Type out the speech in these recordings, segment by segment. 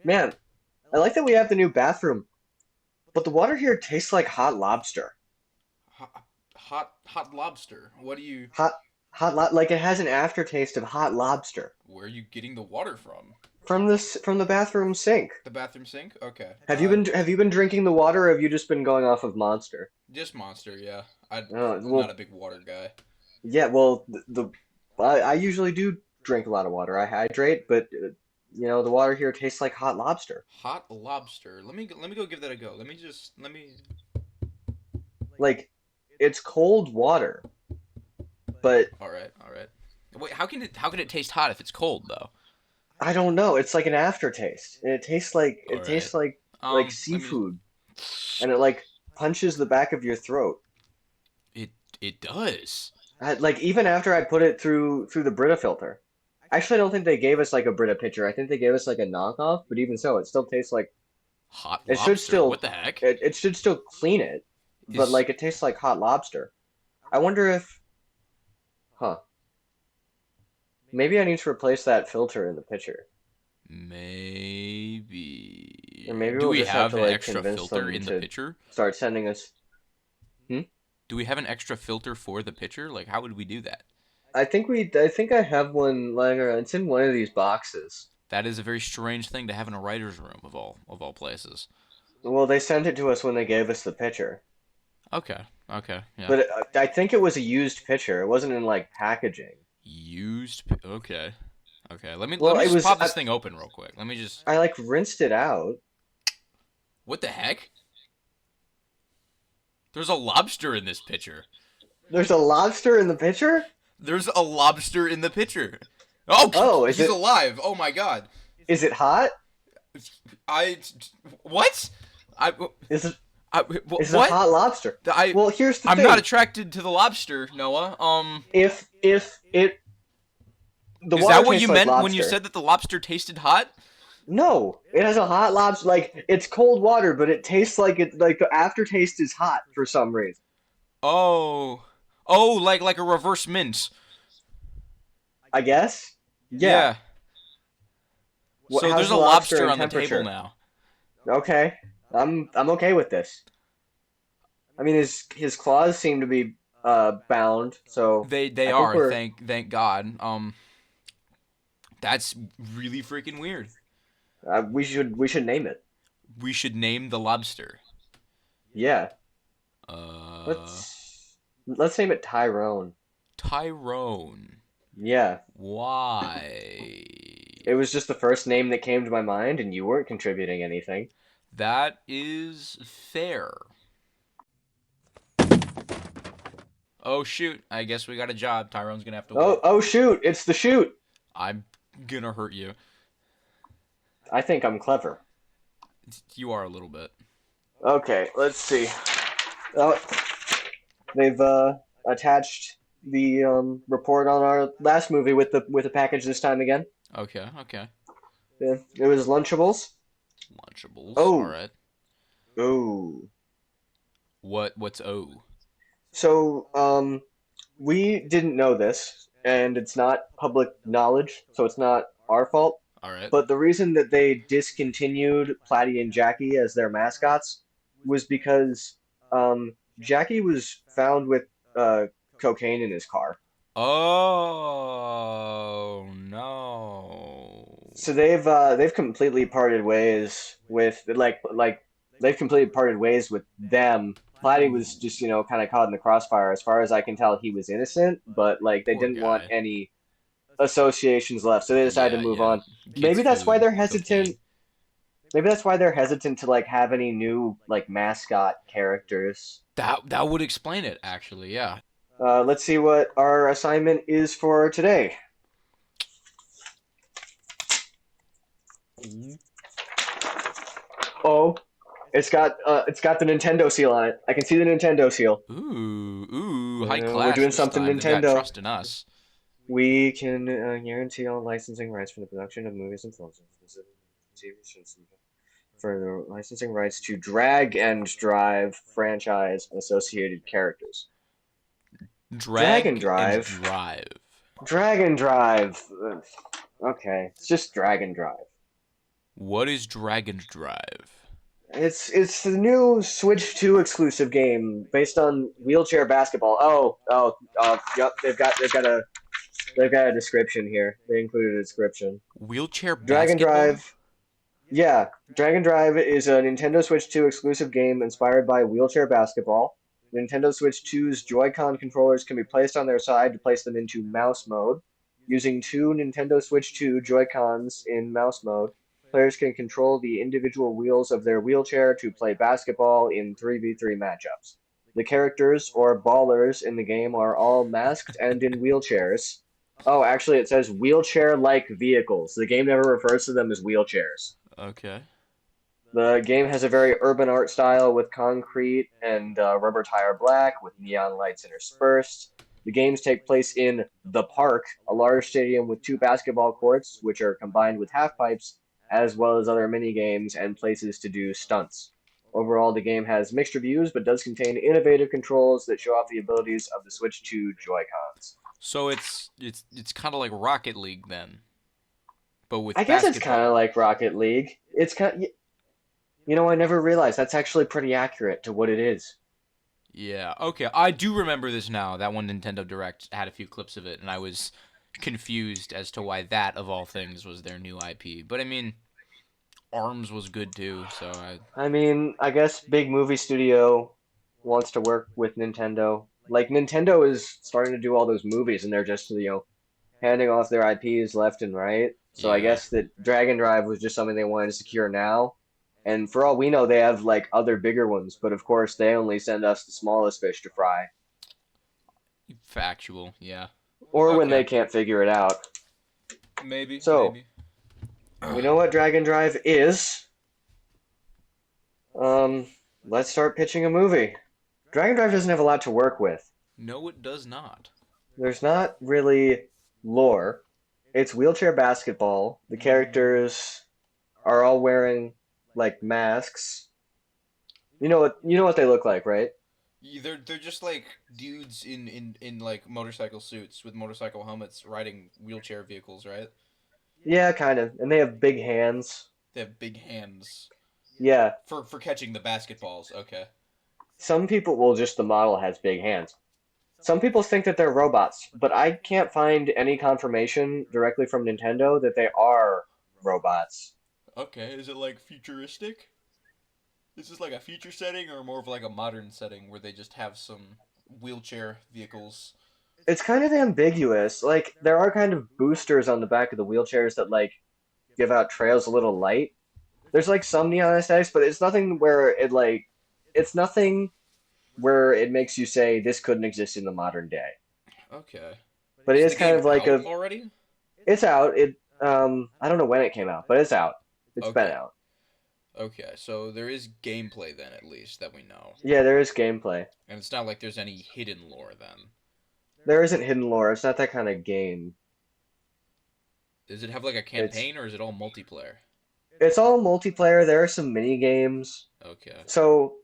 Man, I like that we have the new bathroom, but the water here tastes like hot lobster. Hot, hot lobster. What do you? Hot, like it has an aftertaste of hot lobster Where are you getting the water from? from the bathroom sink. The bathroom sink. Okay. Have you been drinking the water, or have you just been going off of Monster? Just Monster. Yeah. I'm not Well, a big water guy. yeah, well, I usually do drink a lot of water. I hydrate, but the water here tastes like hot lobster. Hot lobster. Let me go give that a go. Let me. Like, it's cold water, but All right. All right. Wait. How can it taste hot if it's cold though? I don't know. It's like an aftertaste, and it tastes like All it right. tastes like Let me. seafood, and it like punches the back of your throat. It it does. Like even after I put it through the Brita filter. Actually, I don't think they gave us like a Brita pitcher. I think they gave us like a knockoff, but even so, it still tastes like Hot it should lobster. still What the heck? it should still clean it, but Is like it tastes like hot lobster. I wonder if, huh? Maybe I need to replace that filter in the pitcher, or maybe. maybe Do we'll we just have have to an like extra convince filter them in the to pitcher? start sending us. Hmm? Do we have an extra filter for the pitcher? Like, how would we do that? I think I have one lying around. It's in one of these boxes. That is a very strange thing to have in a writer's room of all places. Well, they sent it to us when they gave us the pitcher, Okay, okay, yeah. but I think it was a used pitcher. It wasn't in like packaging. Okay, okay. Let Well, me it just was. pop this thing open real quick. Let me just. I like rinsed it out. What the heck? There's a lobster in this pitcher. There's a lobster in the pitcher? There's a lobster in the pitcher. Oh, Oh, he's alive. Oh my god. is it hot? I what? I Is it I is it a what? hot lobster? I Well, here's the I'm not thing. attracted to the lobster, Noah. If it the Is water that what tastes you like meant when you lobster. said that the lobster tasted hot? No, it has a hot lobster. Like it's cold water, but it tastes like it. Like the aftertaste is hot for some reason. Oh, oh, like a reverse mint. I guess. Yeah. Yeah. So How's there's the a lobster lobster in on the table temperature? now. Okay, I'm okay with this. I mean, his claws seem to be bound, so They I think are. we're Thank God. That's really freaking weird. we should name it. We should name the lobster. Yeah. Uh, Let's name it Tyrone. Tyrone. Yeah. Why? It was just the first name that came to my mind, and you weren't contributing anything. That is fair. Oh shoot! I guess we got a job. Tyrone's gonna have to Oh, wait. oh shoot! It's the shoot. I'm gonna hurt you. I think I'm clever. You are a little bit. Okay, let's see. Oh, they've attached the report on our last movie with the package this time again. Okay, okay. Yeah, it was Lunchables. Lunchables. All Oh, right. oh. What's O? So we didn't know this, and it's not public knowledge, so it's not our fault. All right. But the reason that they discontinued Platy and Jackie as their mascots was because Jackie was found with uh, cocaine in his car. Oh no. So they've completely parted ways with they've completely parted ways with them. Platy was Ooh, just kind of caught in the crossfire. As far as I can tell, he was innocent, but like they poor didn't want guy. any associations left, so they decided to Yeah, move yeah. on. Kids Maybe that's why food, they're hesitant. cocaine. Maybe that's why they're hesitant to like have any new like mascot characters. That would explain it actually. Yeah. Let's see what our assignment is for today. Oh, it's got the Nintendo seal on it. I can see the Nintendo seal. Ooh, high We're class doing this something time. They've got Nintendo. trust in us. We can guarantee all licensing rights for the production of movies and films, for the licensing rights to Drag and Drive franchise and associated characters. Drag and Drag and Drive. drive. Drag and Drive. Okay, it's just Drag and Drive. What is Dragon Drive? It's the new Switch 2 exclusive game based on wheelchair basketball. Yep, they've got a description here. They included a description. Wheelchair Dragon basketball? Drive. Yeah, Dragon Drive is a Nintendo Switch 2 exclusive game inspired by wheelchair basketball. Nintendo Switch 2's Joy-Con controllers can be placed on their side to place them into mouse mode. Using two Nintendo Switch 2 Joy-Cons in mouse mode, players can control the individual wheels of their wheelchair to play basketball in 3v3 matchups. The characters, or ballers, in the game are all masked and in wheelchairs. Oh, actually, it says wheelchair-like vehicles. The game never refers to them as wheelchairs. Okay. The game has a very urban art style with concrete and rubber tire black with neon lights interspersed. The games take place in The Park, a large stadium with two basketball courts, which are combined with half pipes, as well as other mini games and places to do stunts. Overall, the game has mixed reviews, but does contain innovative controls that show off the abilities of the Switch 2 Joy-Cons. So it's kind of like Rocket League then, but I with guess it's kind of basketball. like Rocket League. It's kind of, I never realized that's actually pretty accurate to what it is. Yeah. Okay. I do remember this now. That one Nintendo Direct had a few clips of it, and I was confused as to why that of all things was their new IP. But I mean, Arms was good too. So I. I mean, I guess big movie studio wants to work with Nintendo. Like Nintendo is starting to do all those movies and they're just, handing off their IPs left and right. So I Yeah. guess that Dragon Drive was just something they wanted to secure now. And for all we know, they have like other bigger ones, but of course they only send us the smallest fish to fry. Factual. Yeah. Or when Okay. they can't figure it out. Maybe. So, Maybe. we know what Dragon Drive is. Um, let's start pitching a movie. Dragon Drive doesn't have a lot to work with. No, it does not. There's not really lore. It's wheelchair basketball. The characters are all wearing like masks. You know what they look like, right? They're just like dudes in like motorcycle suits with motorcycle helmets riding wheelchair vehicles, right? Yeah, kind of. And they have big hands. They have big hands Yeah. for catching the basketballs. Okay. Some people, well, just the model has big hands. Some people think that they're robots, but I can't find any confirmation directly from Nintendo that they are robots. Okay. Is it like futuristic? Is this like a future setting or more of like a modern setting where they just have some wheelchair vehicles? It's kind of ambiguous. Like there are kind of boosters on the back of the wheelchairs that like give out trails a little light. There's like some neon aesthetics, but it's nothing where it makes you say this couldn't exist in the modern day. Okay. But it Is is the kind game of like out already? it's out. I don't know when it came out, but it's out. It's been Okay. out. Okay. So there is gameplay then at least that we know. Yeah, there is gameplay. And it's not like there's any hidden lore then. There isn't hidden lore. It's not that kind of game. Does it have like a It's campaign or is it all multiplayer? it's all multiplayer. There are some mini games. Okay. So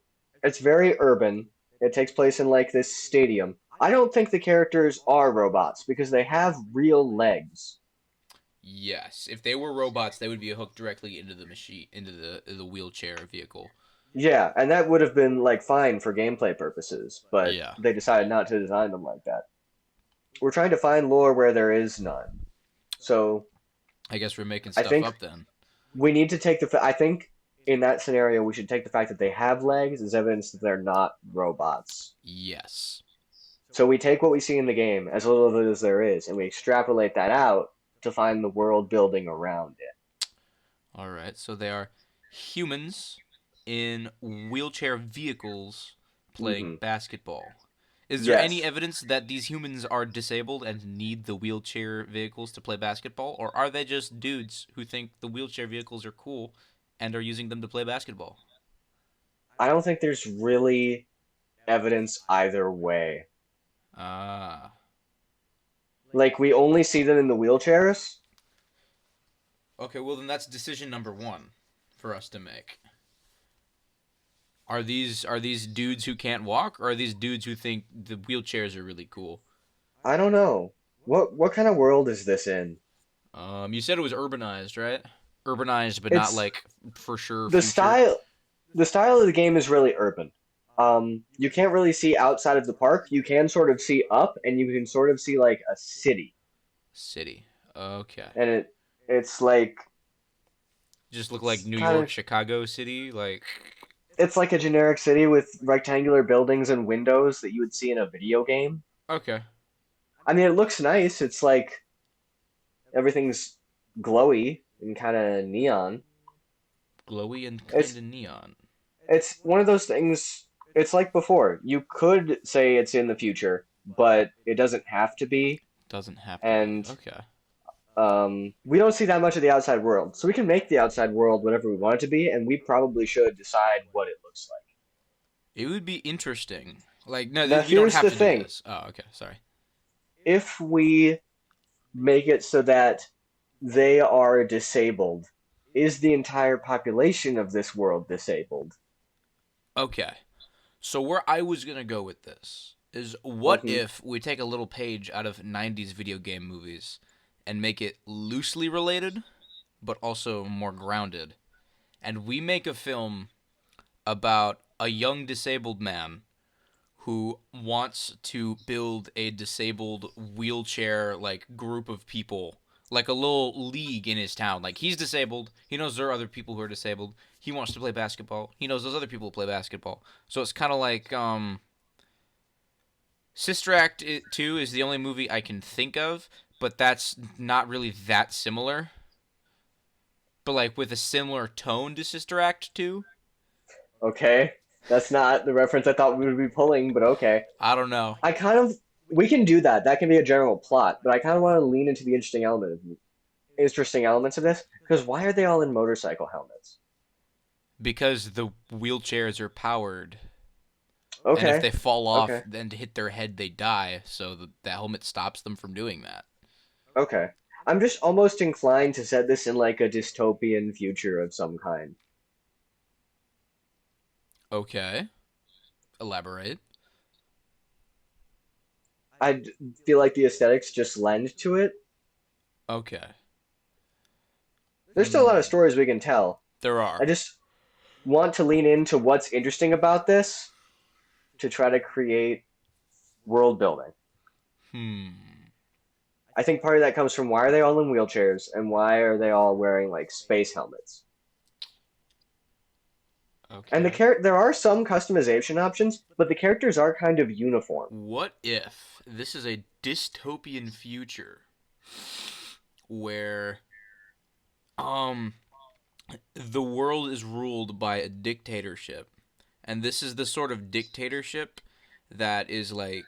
it's very urban. It takes place in like this stadium. I don't think the characters are robots because they have real legs. Yes. If they were robots, they would be hooked directly into the machine, into the wheelchair vehicle. Yeah, and that would have been like fine for gameplay purposes, but Yeah. they decided not to design them like that. We're trying to find lore where there is none. So I guess we're making I stuff think up then. we need to take I think in that scenario we should take the fact that they have legs as evidence that they're not robots. Yes. So we take what we see in the game, as little of it as there is, and we extrapolate that out to find the world building around it. All right. So they are humans in wheelchair vehicles playing Hmm. basketball. Is there any Yes. evidence that these humans are disabled and need the wheelchair vehicles to play basketball, or are they just dudes who think the wheelchair vehicles are cool and are using them to play basketball? I don't think there's really evidence either way. Ah. Like, we only see them in the wheelchairs. Okay, well then that's decision number 1 for us to make. Are these dudes who can't walk, or are these dudes who think the wheelchairs are really cool? I don't know. What kind of world is this in? You said it was urbanized, right? Urbanized, but not It's like for sure the future. style the style of the game is really urban. You can't really see outside of the park. You can sort of see up, and you can sort of see like a city, City. Okay. and it's like Just look like it's New kind York, of Chicago city. Like, it's like a generic city with rectangular buildings and windows that you would see in a video game. okay. I mean, it looks nice. It's like everything's glowy and kind of neon. Glowy and kind It's of neon. it's one of those things. It's like before. You could say it's in the future, but it doesn't have to be. Doesn't have to be. And Okay. we don't see that much of the outside world, so we can make the outside world whatever we want it to be, and we probably should decide what it looks like. It would be interesting. Like, no, Now, we don't here's have the to do thing: this. Oh, okay. Sorry. if we make it so that they are disabled, is the entire population of this world disabled? Okay. So where I was gonna go with this is, what Hmm. if we take a little page out of '90s video game movies and make it loosely related, but also more grounded, and we make a film about a young disabled man who wants to build a disabled wheelchair like group of people, like a little league in his town. Like, he's disabled, he knows there are other people who are disabled, he wants to play basketball, he knows those other people play basketball. So it's kind of like Sister Act 2 is the only movie I can think of, but that's not really that similar, but like with a similar tone to Sister Act 2. Okay, that's not the reference I thought we would be pulling, but okay. I don't know. I kind of we can do that. That can be a general plot, but I kind of want to lean into the interesting elements of this because why are they all in motorcycle helmets? Because the wheelchairs are powered, and if Okay, they fall off okay, then to hit their head they die, so the helmet stops them from doing that. okay. I'm just almost inclined to set this in like a dystopian future of some kind. Okay, elaborate. I feel like the aesthetics just lend to it. Okay. There's still a lot of Hmm. stories we can tell. There I are. just want to lean into what's interesting about this to try to create world building. Hmm. I think part of that comes from why are they all in wheelchairs and why are they all wearing like space helmets? And Okay. there are some customization options, but the characters are kind of uniform. What if this is a dystopian future where um the world is ruled by a dictatorship, and this is the sort of dictatorship that is like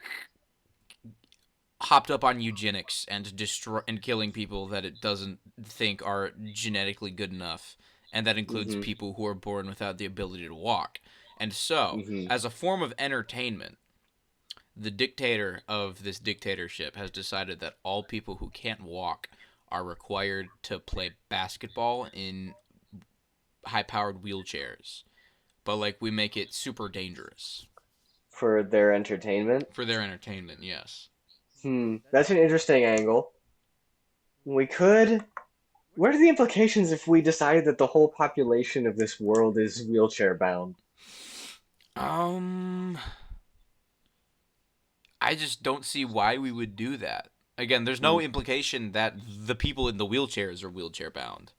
hopped up on eugenics and destroy and killing people that it doesn't think are genetically good enough, and that includes Hmm. people who are born without the ability to walk. And so, Hmm. as a form of entertainment, the dictator of this dictatorship has decided that all people who can't walk are required to play basketball in high-powered wheelchairs. But like, we make it super dangerous For their entertainment. for their entertainment. Yes. That's an interesting angle. We could. What are the implications if we decided that the whole population of this world is wheelchair bound? Um, I just don't see why we would do that. Again, there's Hmm, no implication that the people in the wheelchairs are wheelchair bound.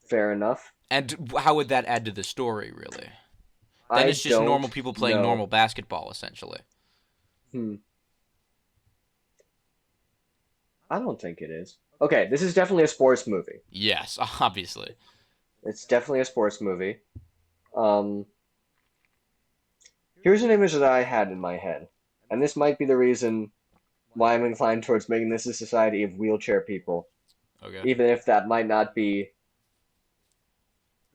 fair enough. And how would that add to the story, really? Then I it's just don't normal people playing know. normal basketball, essentially. Hmm, I don't think it is. Okay, this is definitely a sports movie. Yes, obviously. It's definitely a sports movie. Um, Here's an image that I had in my head, and this might be the reason why I'm inclined towards making this a society of wheelchair people, Okay. even if that might not be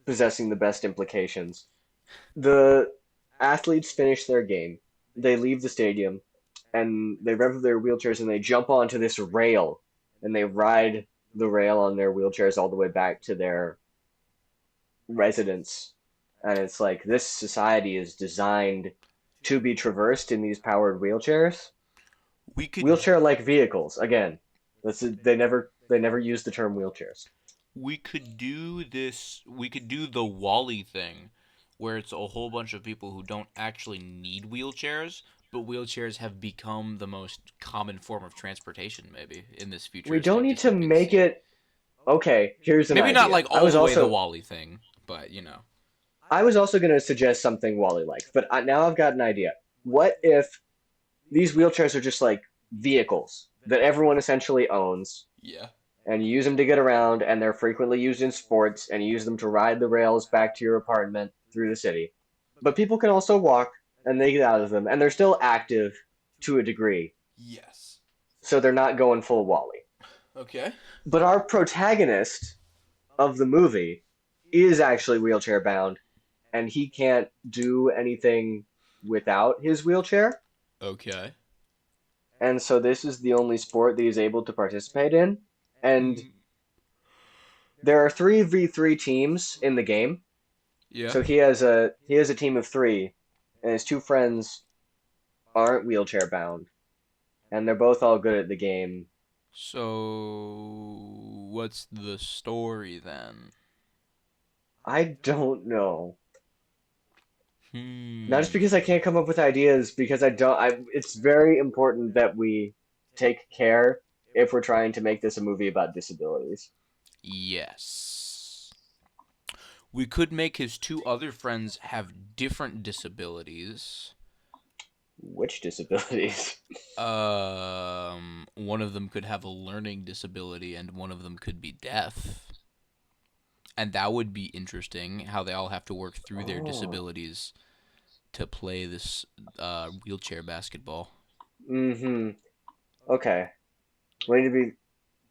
possessing the best implications. The athletes finish their game, they leave the stadium, and they rev their wheelchairs and they jump onto this rail, and they ride the rail on their wheelchairs all the way back to their residence. And it's like this society is designed to be traversed in these powered wheelchairs. We could Wheelchair-like vehicles. Again, they They never use the term wheelchairs. We could do this. We could do the Wally thing, where it's a whole bunch of people who don't actually need wheelchairs, but wheelchairs have become the most common form of transportation, maybe, in this We don't futuristic need to dystopian make scene. it okay. Here's an Maybe not idea. like all the way the Wally thing, but you know. I was also going to suggest something Wally like, but now I've got an idea. What if these wheelchairs are just like vehicles that everyone essentially owns, Yeah. and you use them to get around, and they're frequently used in sports, and you use them to ride the rails back to your apartment through the city. But people can also walk, and they get out of them, and they're still active to a degree, Yes. so they're not going full Wally. Okay. But our protagonist of the movie is actually wheelchair bound, and he can't do anything without his wheelchair. Okay. And so this is the only sport that he's able to participate in. And Mm, there are 3v3 teams in the game. yeah. So he has a team of three, and his two friends aren't wheelchair bound, and they're both all good at the game. So, what's the story then? I don't know. Not just Hmm. because I can't come up with ideas, because I don't. It's very important that we take care if we're trying to make this a movie about disabilities. Yes. We could make his two other friends have different disabilities. Which disabilities? One of them could have a learning disability and one of them could be deaf. And that would be interesting how they all have to work through their Oh. disabilities to play this wheelchair basketball. Mm-hmm. Okay. We need to be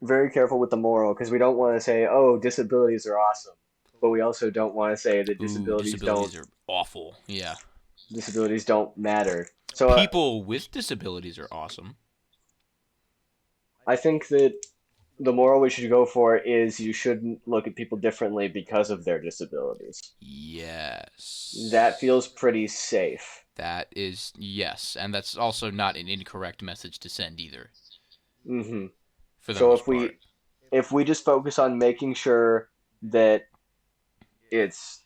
very careful with the moral because we don't want to say, "Oh, disabilities are awesome," but we also don't want to say that Ooh, disabilities are awful. Yeah. disabilities don't matter. So People with disabilities are awesome. I think that the moral we should go for is you shouldn't look at people differently because of their disabilities. That Yes. feels pretty safe. That is, yes. And that's also not an incorrect message to send either, Hmm. for the So most if part. we just focus on making sure that it's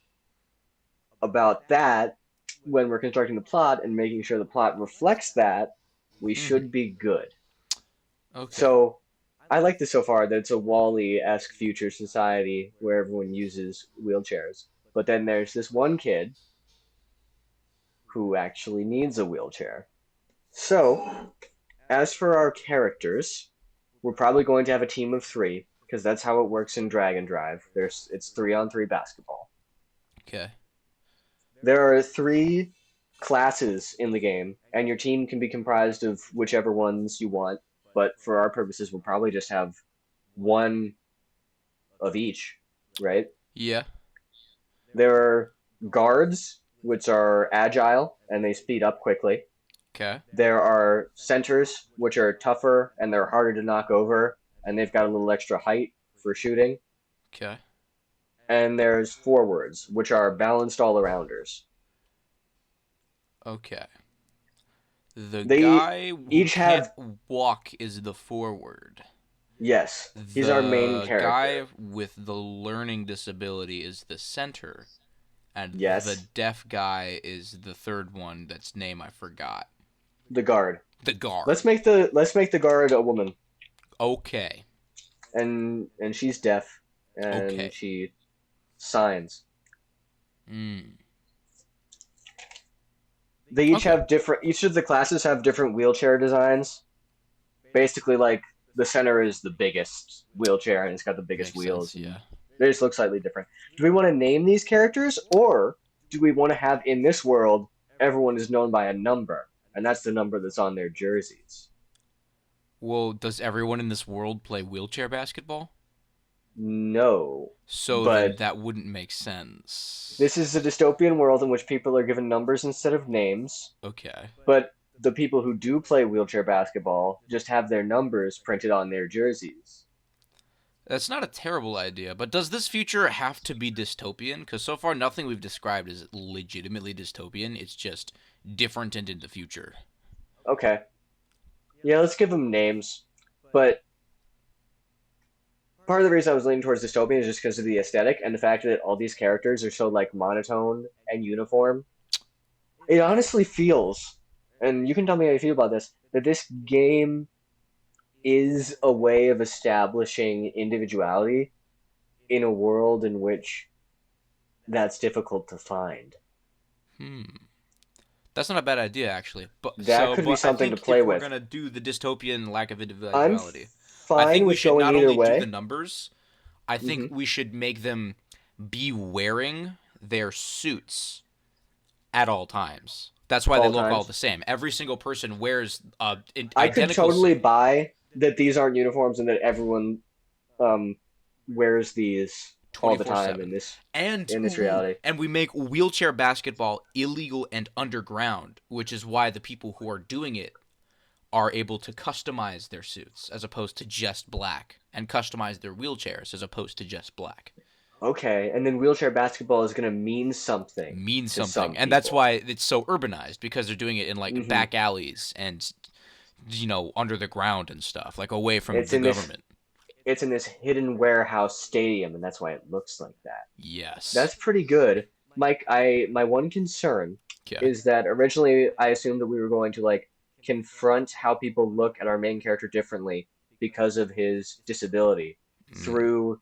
about that when we're constructing the plot and making sure the plot reflects that, we Hmm. should be good. Okay. So I like this so far that it's a Wall-E-esque future society where everyone uses wheelchairs. But then there's this one kid who actually needs a wheelchair. So, as for our characters, we're probably going to have a team of three because that's how it works in Drag and Drive. It's 3-on-3 basketball. Okay. There are three classes in the game, and your team can be comprised of whichever ones you want. But for our purposes, we'll probably just have one of each, right? Yeah. There are guards, which are agile and they speed up quickly. Okay. There are centers, which are tougher and they're harder to knock over, and they've got a little extra height for shooting. Okay. And there's forwards, which are balanced all-arounders. Okay. The They guy who each can't have, walk is the forward. yes, he's our main The guy character. with the learning disability is the center, and the Yes, deaf guy is the third one. That's name I forgot. the guard. The Let's guard. make the guard a woman, Okay. and she's deaf, and Okay. she signs. Mm. They each Okay. have different. Each of the classes have different wheelchair designs. Basically, like the center is the biggest wheelchair and it's got the biggest Makes sense. wheels, and Yeah. they just look slightly different. Do we want to name these characters, or do we want to have in this world everyone is known by a number, and that's the number that's on their jerseys? Well, does everyone in this world play wheelchair basketball? No, So then but that wouldn't make sense. this is a dystopian world in which people are given numbers instead of names. Okay. But the people who do play wheelchair basketball just have their numbers printed on their jerseys. That's not a terrible idea, but does this future have to be dystopian? Because so far, nothing we've described is legitimately dystopian. It's just different and in the future. Okay. Yeah, let's give them names. But part of the reason I was leaning towards dystopian is just because of the aesthetic and the fact that all these characters are so like monotone and uniform. It honestly feels, and you can tell me how you feel about this, that this game is a way of establishing individuality in a world in which that's difficult to find. Hmm. That's not a bad idea, actually. But That so, could be but I something to think play if we're with. gonna do the dystopian lack of I'm individuality, I fine think we with should going not either only do the way. numbers. I think Hmm. we should make them be wearing their suits at all times. That's why they All look all times. the same. Every single person wears a I could identical totally suit, buy that these aren't uniforms and that everyone um wears these all the time 24/7. in this reality. And we make wheelchair basketball illegal and underground, which is why the people who are doing it are able to customize their suits as opposed to just black, and customize their wheelchairs as opposed to just black. Okay, and then wheelchair basketball is going to mean something Means to something. some And that's people. why it's so urbanized, because they're doing it in like Hmm. back alleys and under the ground and stuff, like away from It's the in this government. it's in this hidden warehouse stadium, and that's why it looks like that. Yes. That's pretty good. Mike, I my one concern Okay. is that originally I assumed that we were going to like confront how people look at our main character differently because of his disability Mm. through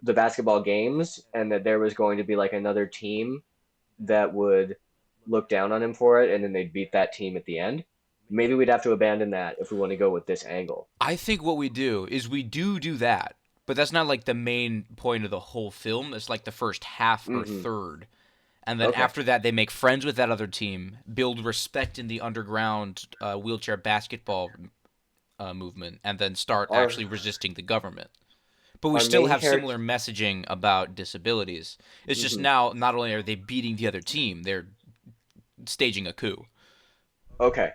the basketball games, and that there was going to be like another team that would look down on him for it, and then they'd beat that team at the end. Maybe we'd have to abandon that if we want to go with this angle. I think what we do is we do that, but that's not like the main point of the whole film. It's like the first half or Hmm. third. And then Okay. after that, they make friends with that other team, build respect in the underground wheelchair basketball movement, and then start Our actually resisting the government. But we our still main have character. similar messaging about disabilities. It's just Hmm. now not only are they beating the other team, they're staging a coup. Okay.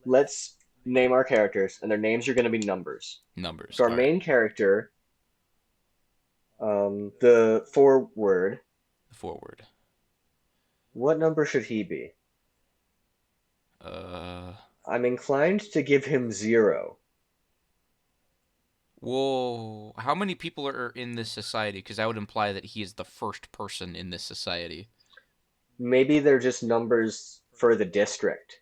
Let's name our characters, and their names are going to be numbers. Numbers. So our All right. main character, the forward, Forward. what number should he be? Uh. I'm inclined to give him 0. Whoa. How many people are in this society? Because that would imply that he is the first person in this society. Maybe they're just numbers for the district.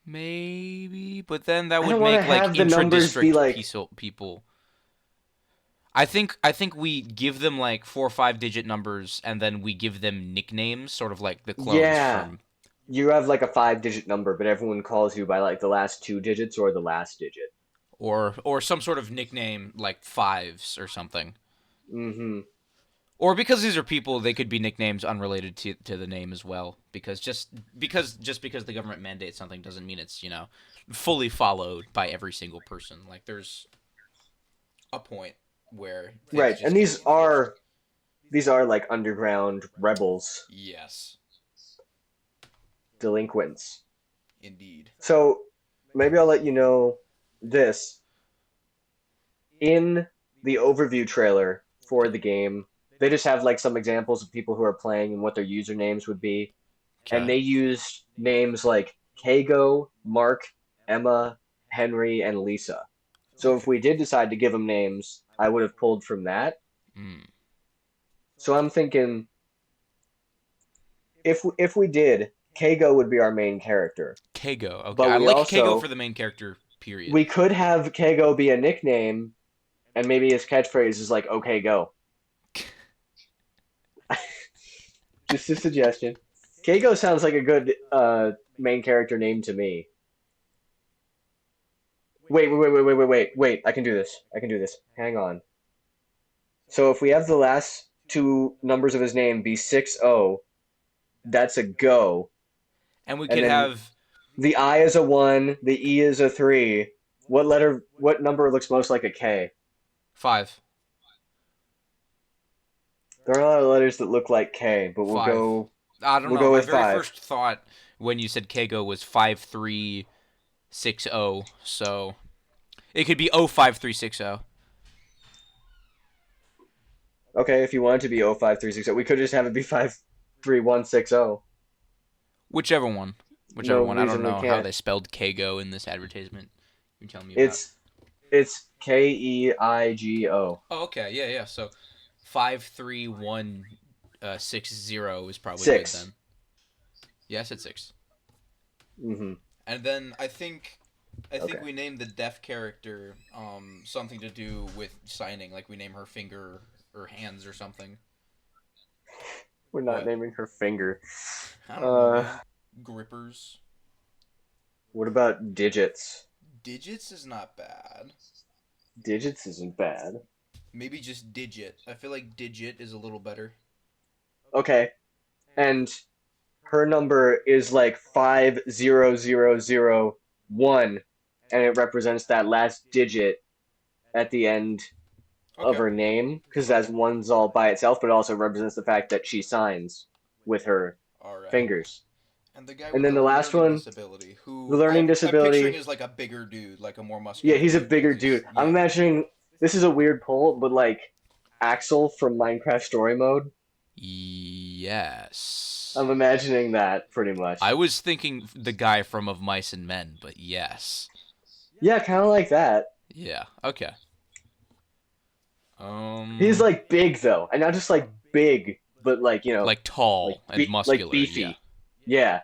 Maybe, but then that I would don't want to make like have the numbers be intra-district like, people. I think we give them like 4 or 5 digit numbers, and then we give them nicknames, sort of like the clones yeah, from, you have like a 5-digit number, but everyone calls you by like the last 2 digits or the last digit. or some sort of nickname like fives or something. Hmm. Or because these are people, they could be nicknames unrelated to the name as well. Because the government mandates something doesn't mean it's fully followed by every single person. Like there's a point where things Right, just and get confused. these are like underground rebels, Yes, delinquents. indeed. So maybe I'll let you know this. In the overview trailer for Okay. the game, they just have like some examples of people who are playing and what their usernames would be. And Okay. they used names like Kago, Mark, Emma, Henry, and Lisa. So if Okay. we did decide to give them names, I would have pulled from that. Mm. So I'm thinking if we did, Kago would be our main character. Kago. Okay, But I we like Kago for also the main character. Period. we could have Kago be a nickname, and maybe his catchphrase is like "Okay, go." Just a suggestion. Kago sounds like a good main character name to me. Wait. I can do this. I can do this. Hang on. So if we have the last two numbers of his name be 6-0, that's a go. And we And could then have the I is a 1, the E is a 3. What number looks most like a K? 5. There are a lot of letters that look like K, but 5. I don't we'll know. go My with very 5. first thought when you said Kago was 5360, so it could be 05360. Okay, if you want it to be 05360, we could just have it be 53160. Whichever one. Whichever No one. I don't reason we know how can't. they spelled Kago in this advertisement you're telling me about. It's It's Keigo. Oh, okay. Yeah, yeah. So 53160 is probably good Six. then. Yeah, I said 6. Mm-hmm. And then I think Okay. we named the deaf character something to do with signing, like we name her finger or hands or something. We're not What? naming her finger. I don't know, Uh, man. Grippers. what about digits? Digits is not bad. Digits isn't bad. Maybe just digit. I feel like digit is a little better. Okay. And her number is like 50001, and it represents that last digit at the end of Okay. her name because that's one's all by itself, but it also represents the fact that she signs with her All right. fingers. And the guy And with then the the last learning one, disability, the who learning I'm picturing disability. is like a bigger dude, like a more Yeah, muscular he's a dude, bigger because dude. he's I'm yeah. imagining this is a weird pull, but like Axel from Minecraft Story Mode. Yes. I'm imagining that pretty I much. was thinking the guy from Of Mice and Men, but yes. Yeah, kind of like that. Yeah. Okay. He's Um, like big though, and not just like big, but like like tall and like muscular. Yeah. beefy. Yeah,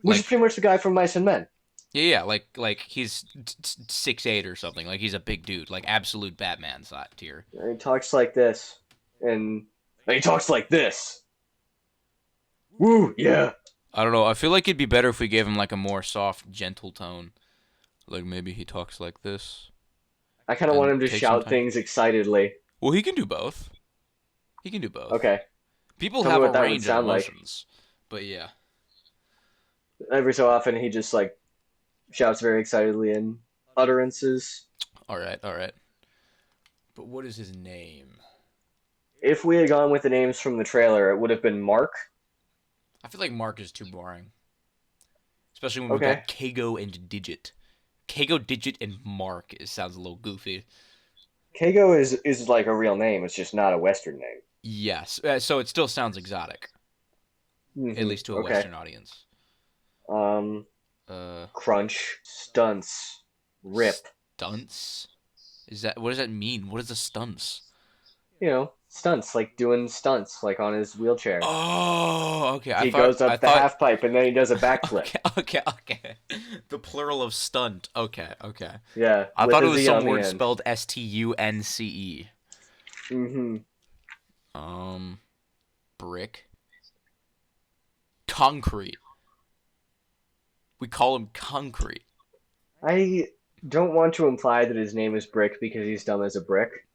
which is Like pretty much the guy from Mice and Men. yeah, yeah. Like he's 6'8" or something. Like he's a big dude. Like absolute Batman side tier. And he talks like this, and he talks like this. Woo, yeah. I don't know. I feel like it'd be better if we gave him like a more soft, gentle tone. Like maybe he talks like this I kind of want and him to take some shout time. things excitedly. Well, he can do both. He can do both. Okay, People tell me have a what that would range of sound like. emotions, but yeah. Every so often, he just like shouts very excitedly in utterances. All right, all right. But what is his name? If we had gone with the names from the trailer, it would have been Mark. I feel like Mark is too boring, especially when we've Okay, got Kago and Digit. Kago, Digit, and Mark. It sounds a little goofy. Kago is like a real name. It's just not a Western name. Yes, so it still sounds exotic, at least to a Okay. Western audience. Um, Uh, Crunch, stunts, rip. stunts? Is that what does that mean? What is the stunts? You know, stunts like doing stunts like on his wheelchair. Oh, okay. I He thought goes I up the thought half pipe and then he does a backflip. okay, okay, okay. The plural of stunt. Okay, okay. Yeah, I with thought it a was Z some on the word end. spelled Stunce. Mm-hmm. Um, brick, concrete. We call him concrete. I don't want to imply that his name is Brick because he's dumb as a brick.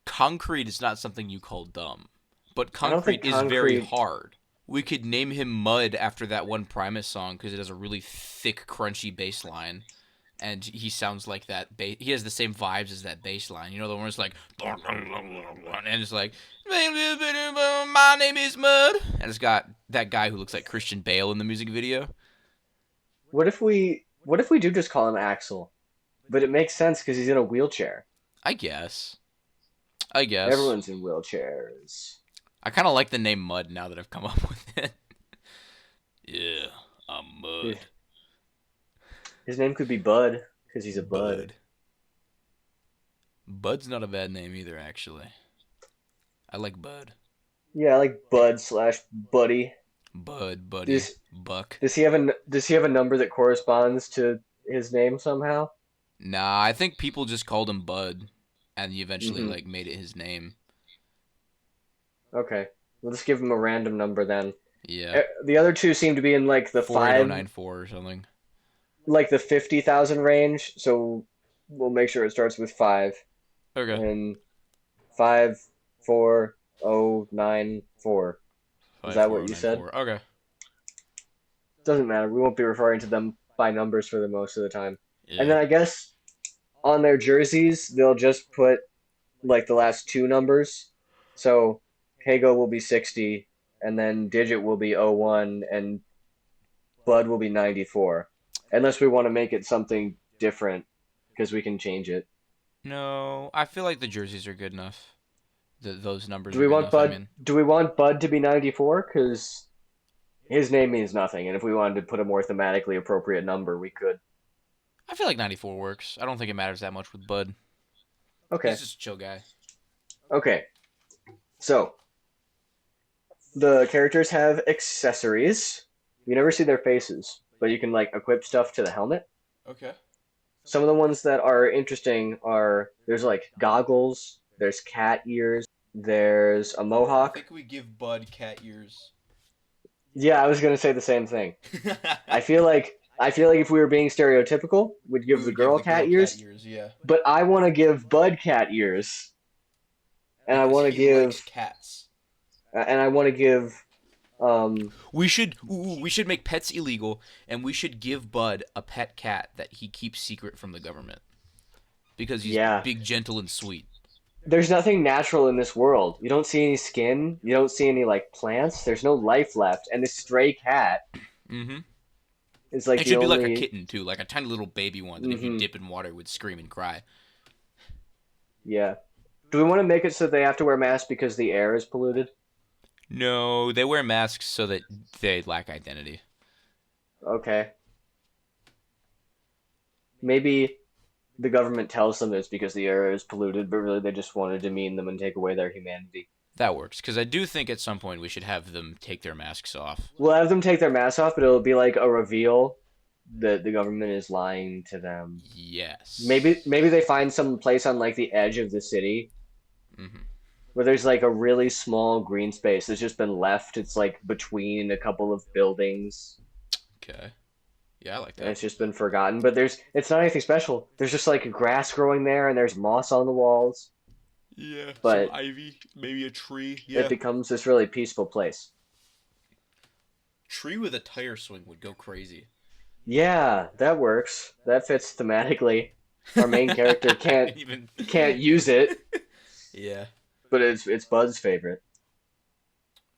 Concrete is not something you call dumb, but I don't think concrete is very concrete. hard. We could name him Mud after that one Primus song because it has a really thick, crunchy bass line. And he sounds like that. He has the same vibes as that bass line. You know, the one that's like, and it's like, my name is Mud. And it's got that guy who looks like Christian Bale in the music video. What if we do just call him Axel? But it makes sense because he's in a wheelchair. I guess. I guess. Everyone's in wheelchairs. I kind of like the name Mud now that I've come up with it. Yeah, I'm Mud. His name could be Bud because he's a bud. Bud. Bud's not a bad name either, actually. I like Bud. Yeah, I like Bud slash Buddy. Bud, Buddy, Does Buck. does he have a number that corresponds to his name somehow? Nah, I think people just called him Bud, and he eventually Mm-hmm. like made it his name. Okay. We'll just give him a random number then. Yeah, The other two seem to be in like the 48094 or something. 50,000 range, so we'll make sure it starts with five. Okay. And 54094. Is Five that four what zero you nine said? four. Okay. Doesn't matter. We won't be referring to them by numbers for the most of the time. And Yeah. then I guess on their jerseys, they'll just put like the last two numbers. So Kago will be 60, and then Digit will be 01, and Bud will be 94. Unless we want to make it something different, because we can change it. No, I feel like the jerseys are good enough. Those numbers Do are we good want enough. I Bud? mean, Do we want Bud to be 94? Because his name means nothing, and if we wanted to put a more thematically appropriate number, we could. I feel like 94 works. I don't think it matters that much with Bud. He's Okay. just a chill guy. Okay. So the characters have accessories. You never see their faces, but you can like equip stuff to the helmet. Okay. Some of the ones that are interesting are there's like goggles, there's cat ears, there's a I mohawk. think we give Bud cat ears. Yeah, I was gonna say the same thing. I feel like if we were being stereotypical, we'd We give the would give girl the cat girl cat ears, ears, yeah. but I want to give Bud cat ears, and I Because want to he likes give cats. and I want to give um We should make pets illegal, and we should give Bud a pet cat that he keeps secret from the government because he's yeah. big, gentle, and sweet. There's nothing natural in this world. You don't see any skin. You don't see any like plants. There's no life left, and this stray cat Mm-hmm. is like It the should be like a only. kitten too, like a tiny little baby one that if you Hmm. dip in water would scream and cry. Yeah. Do we want to make it so they have to wear masks because the air is polluted? No, they wear masks so that they lack identity. Okay. Maybe the government tells them it's because the air is polluted, but really they just want to demean them and take away their humanity. That works because I do think at some point we should have them take their masks off. We'll have them take their masks off, but it'll be like a reveal that the government is lying to them. Yes. Maybe they find some place on like the edge of the city Mm-hmm. where there's like a really small green space that's just been left. It's like between a couple of buildings, Okay. Yeah, I like and that. it's just been forgotten. But it's not anything special. There's just like grass growing there, and there's moss on the walls. Yeah, some But ivy, maybe a tree. it Yeah. becomes this really peaceful place. Tree with a tire swing would go crazy. Yeah, that works. That fits thematically. Our main character I can't didn't even. can't use it, Yeah. but it's Bud's favorite.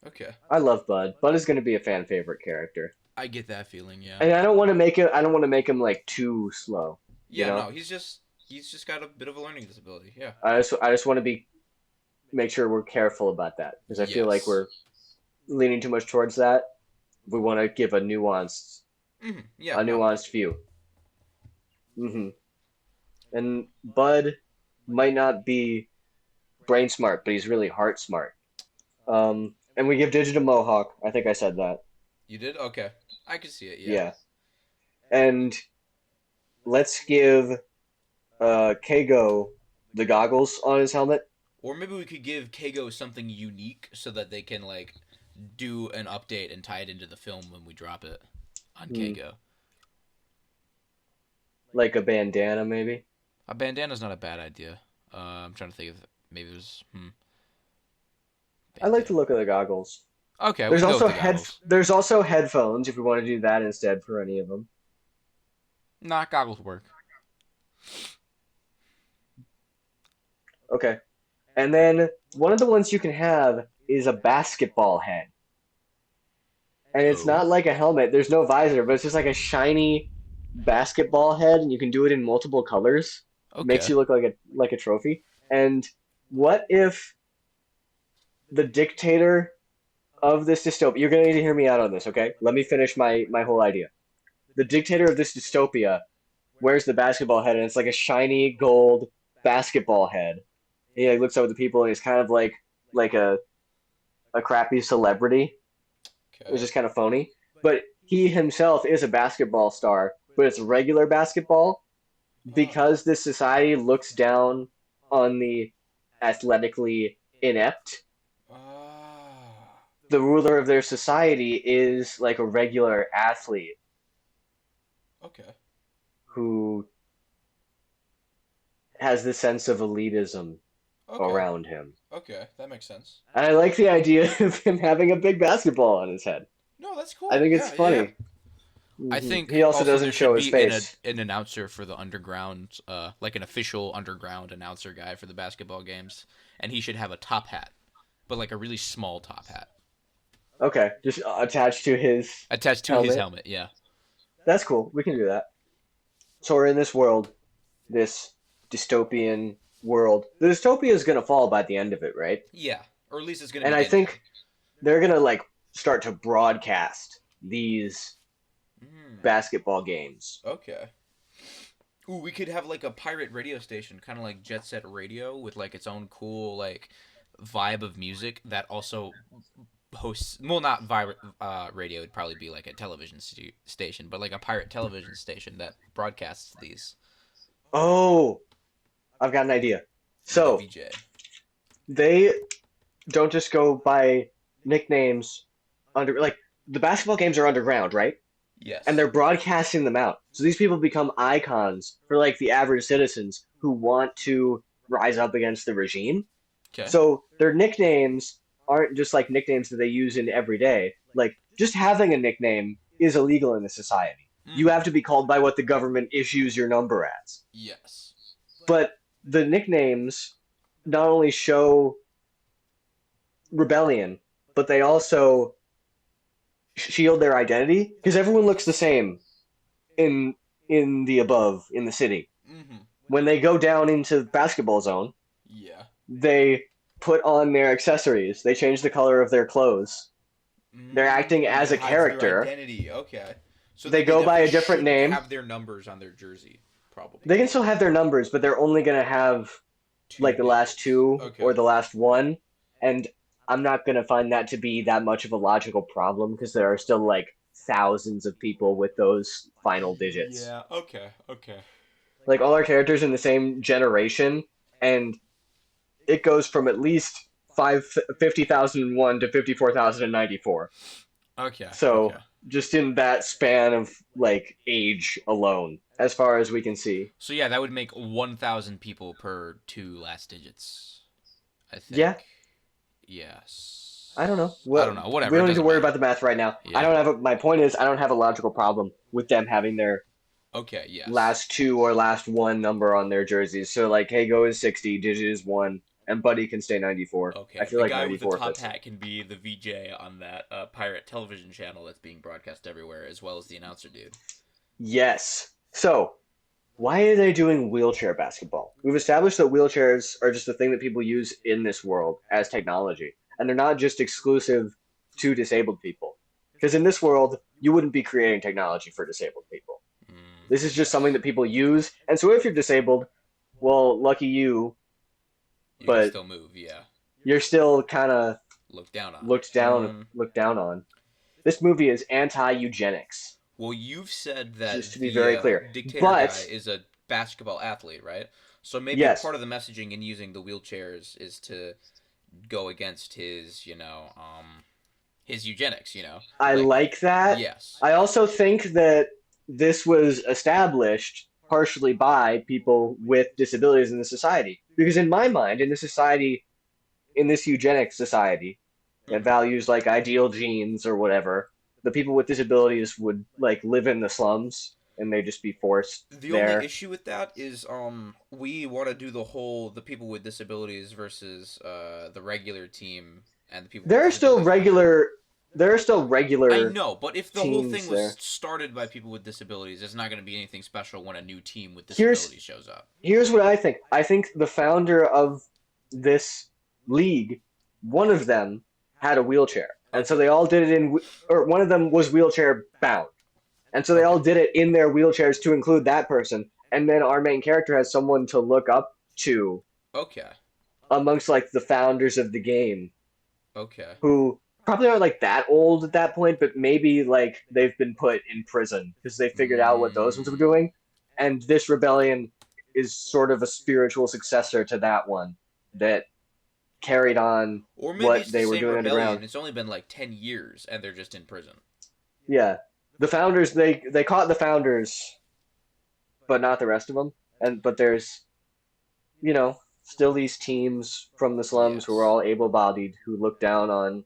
Okay. I love Bud. Bud is going to be a fan favorite character. I get that feeling. Yeah. And I don't want to make him like too slow, you Yeah. know? No, he's just got a bit of a learning disability. Yeah. I just want to be make sure we're careful about that because I feel like Yes. we're leaning too much towards that. We want to give Yeah. a No. nuanced view. And Bud might not be brain smart, but he's really heart smart. And we give Digit a mohawk. I think I said that. You did? Okay. I can see it. Yeah. Yeah. And let's give Kago the goggles on his helmet. Or maybe we could give Kago something unique so that they can like do an update and tie it into the film when we drop it on Hmm. Kago. Like a bandana, maybe. A bandana's not a bad idea. I'm trying to think of maybe there's I like the bandana. look of the goggles. Okay, we There's can go with also the goggles. there's also headphones if we want to do that instead for any of them. Nah, goggles work. Okay. And then one of the ones you can have is a basketball head. And it's Oh. not like a helmet. There's no visor, but it's just like a shiny basketball head, and you can do it in multiple colors. Makes Okay. you look like a trophy. And what if the dictator of this dystopia? You're gonna need to hear me out on this, okay? Let me finish my whole idea. The dictator of this dystopia wears the basketball head, and it's like a shiny gold basketball head. He like, looks up at the people, and he's kind of like a crappy celebrity. It's Okay. just kind of phony. But he himself is a basketball star, but it's regular basketball Ah. because this society looks down on the athletically inept. Ah. The ruler of their society is like a regular athlete Okay. who has this sense of elitism Okay. around him. Okay. That makes sense. And I like the idea of him having a big basketball on his head. No, that's I cool. think it's Yeah. Yeah. Yeah. funny. I think He also also there doesn't show should his be face. an announcer for the underground, like an official underground announcer guy for the basketball games, and he should have a top hat, but like a really small top hat Okay, just attached to his attached to his helmet. helmet. Yeah. That's cool. We can do that. So we're in this world, this dystopian world. The dystopia is gonna fall by the end of it, right? Yeah. Or at least it's gonna And I begin to. think they're gonna like start to broadcast these Mm, basketball games. okay. Ooh, we could have like a pirate radio station, kind of like Jet Set Radio, with like its own cool like vibe of music that also hosts. Well, not vibe radio. It'd probably be like a television station, but like a pirate television station that broadcasts these Oh, I've got an idea. with a So VJ. they don't just go by nicknames under like the basketball games are underground, right? And Yes. they're broadcasting them out. So these people become icons for like the average citizens who want to rise up against the regime. Okay. So their nicknames aren't just like nicknames that they use in every day. Like just having a nickname is illegal in this society. You Mm-hmm. have to be called by what the government issues your number as. Yes. But the nicknames not only show rebellion, but they also shield their identity because everyone looks the same in the above in the city. Mm-hmm. When they go down into basketball zone, Yeah. they put on their accessories. They change the color of their clothes. They're acting as It a hides their character. identity. Okay. So They then they go by definitely a different shouldn't name. have their numbers on their jersey, They probably. can still have their numbers, but they're only going to have Two like the last digits. two or Okay. the last one. And I'm not going to find that to be that much of a logical problem because there are still like thousands of people with those final digits. Yeah. Okay. Okay. Like all our characters in the same generation, and it goes from at least 50,001 to 54,094. Okay. Okay. So just in that span of like age alone, as far as we can see. So yeah, that would make 1,000 people per two last digits. I Yeah, think. I don't know. Yes. I don't Well, know. we Whatever. It don't need to doesn't worry matter. about the math right now. I Yeah. don't have my point is I don't have a logical problem with them having their Okay. Yes. last two or last one number on their jerseys. So like Hago is 60, Digit is 1, and Buddy can stay 94. I Okay. feel The like guy with the 94 top fits. hat can be the VJ on that pirate television channel that's being broadcast everywhere, as well as the announcer dude. Yes. So, why are they doing wheelchair basketball? We've established that wheelchairs are just a thing that people use in this world as technology, and they're not just exclusive to disabled people. Because in this world, you wouldn't be creating technology for disabled people. This is just something Yes. that people use, and so if you're disabled, well, lucky you, You can but still move. Yeah. you're still kind of Look down on. looked down on. This movie is anti-eugenics, Well, you've said just to that be the very clear. dictator guy But is a basketball athlete, right? So maybe yes, part of the messaging in using the wheelchairs is to go against his, his eugenics. I Like, like that. yes. I also think that this was established partially by people with disabilities in the society. Because in my mind, in the society, in this eugenic society that Hmm. values like ideal genes or whatever, the people with disabilities would like live in the slums and they'd just be forced The only there. issue with that is we want to do the people with disabilities versus the regular team and the people with There are still disabilities versus. regular there are still I regular know, but if the whole thing teams was there. started by people with disabilities, it's not going to be anything special when a new team with Here's disabilities shows up. here's what I think. I think the founder of this league, one of them had a wheelchair, and so Okay. they all did it or one of them was wheelchair bound, and so they all Okay. did it in their wheelchairs to include that person, and then our main character has someone to look up to Okay. amongst like the founders of the game, Okay. who probably aren't like that old at that point, but maybe like they've been put in prison because they figured out what those ones were Mm. doing, and this rebellion is sort of a spiritual successor to that one that carried on Or maybe what it's the they were same doing underground. rebellion. It's only been like 10 years and they're just in prison. Yeah, the founders they caught the founders, but not the rest of them. And but there's still these teams from the slums who are Yes. all able-bodied who look down on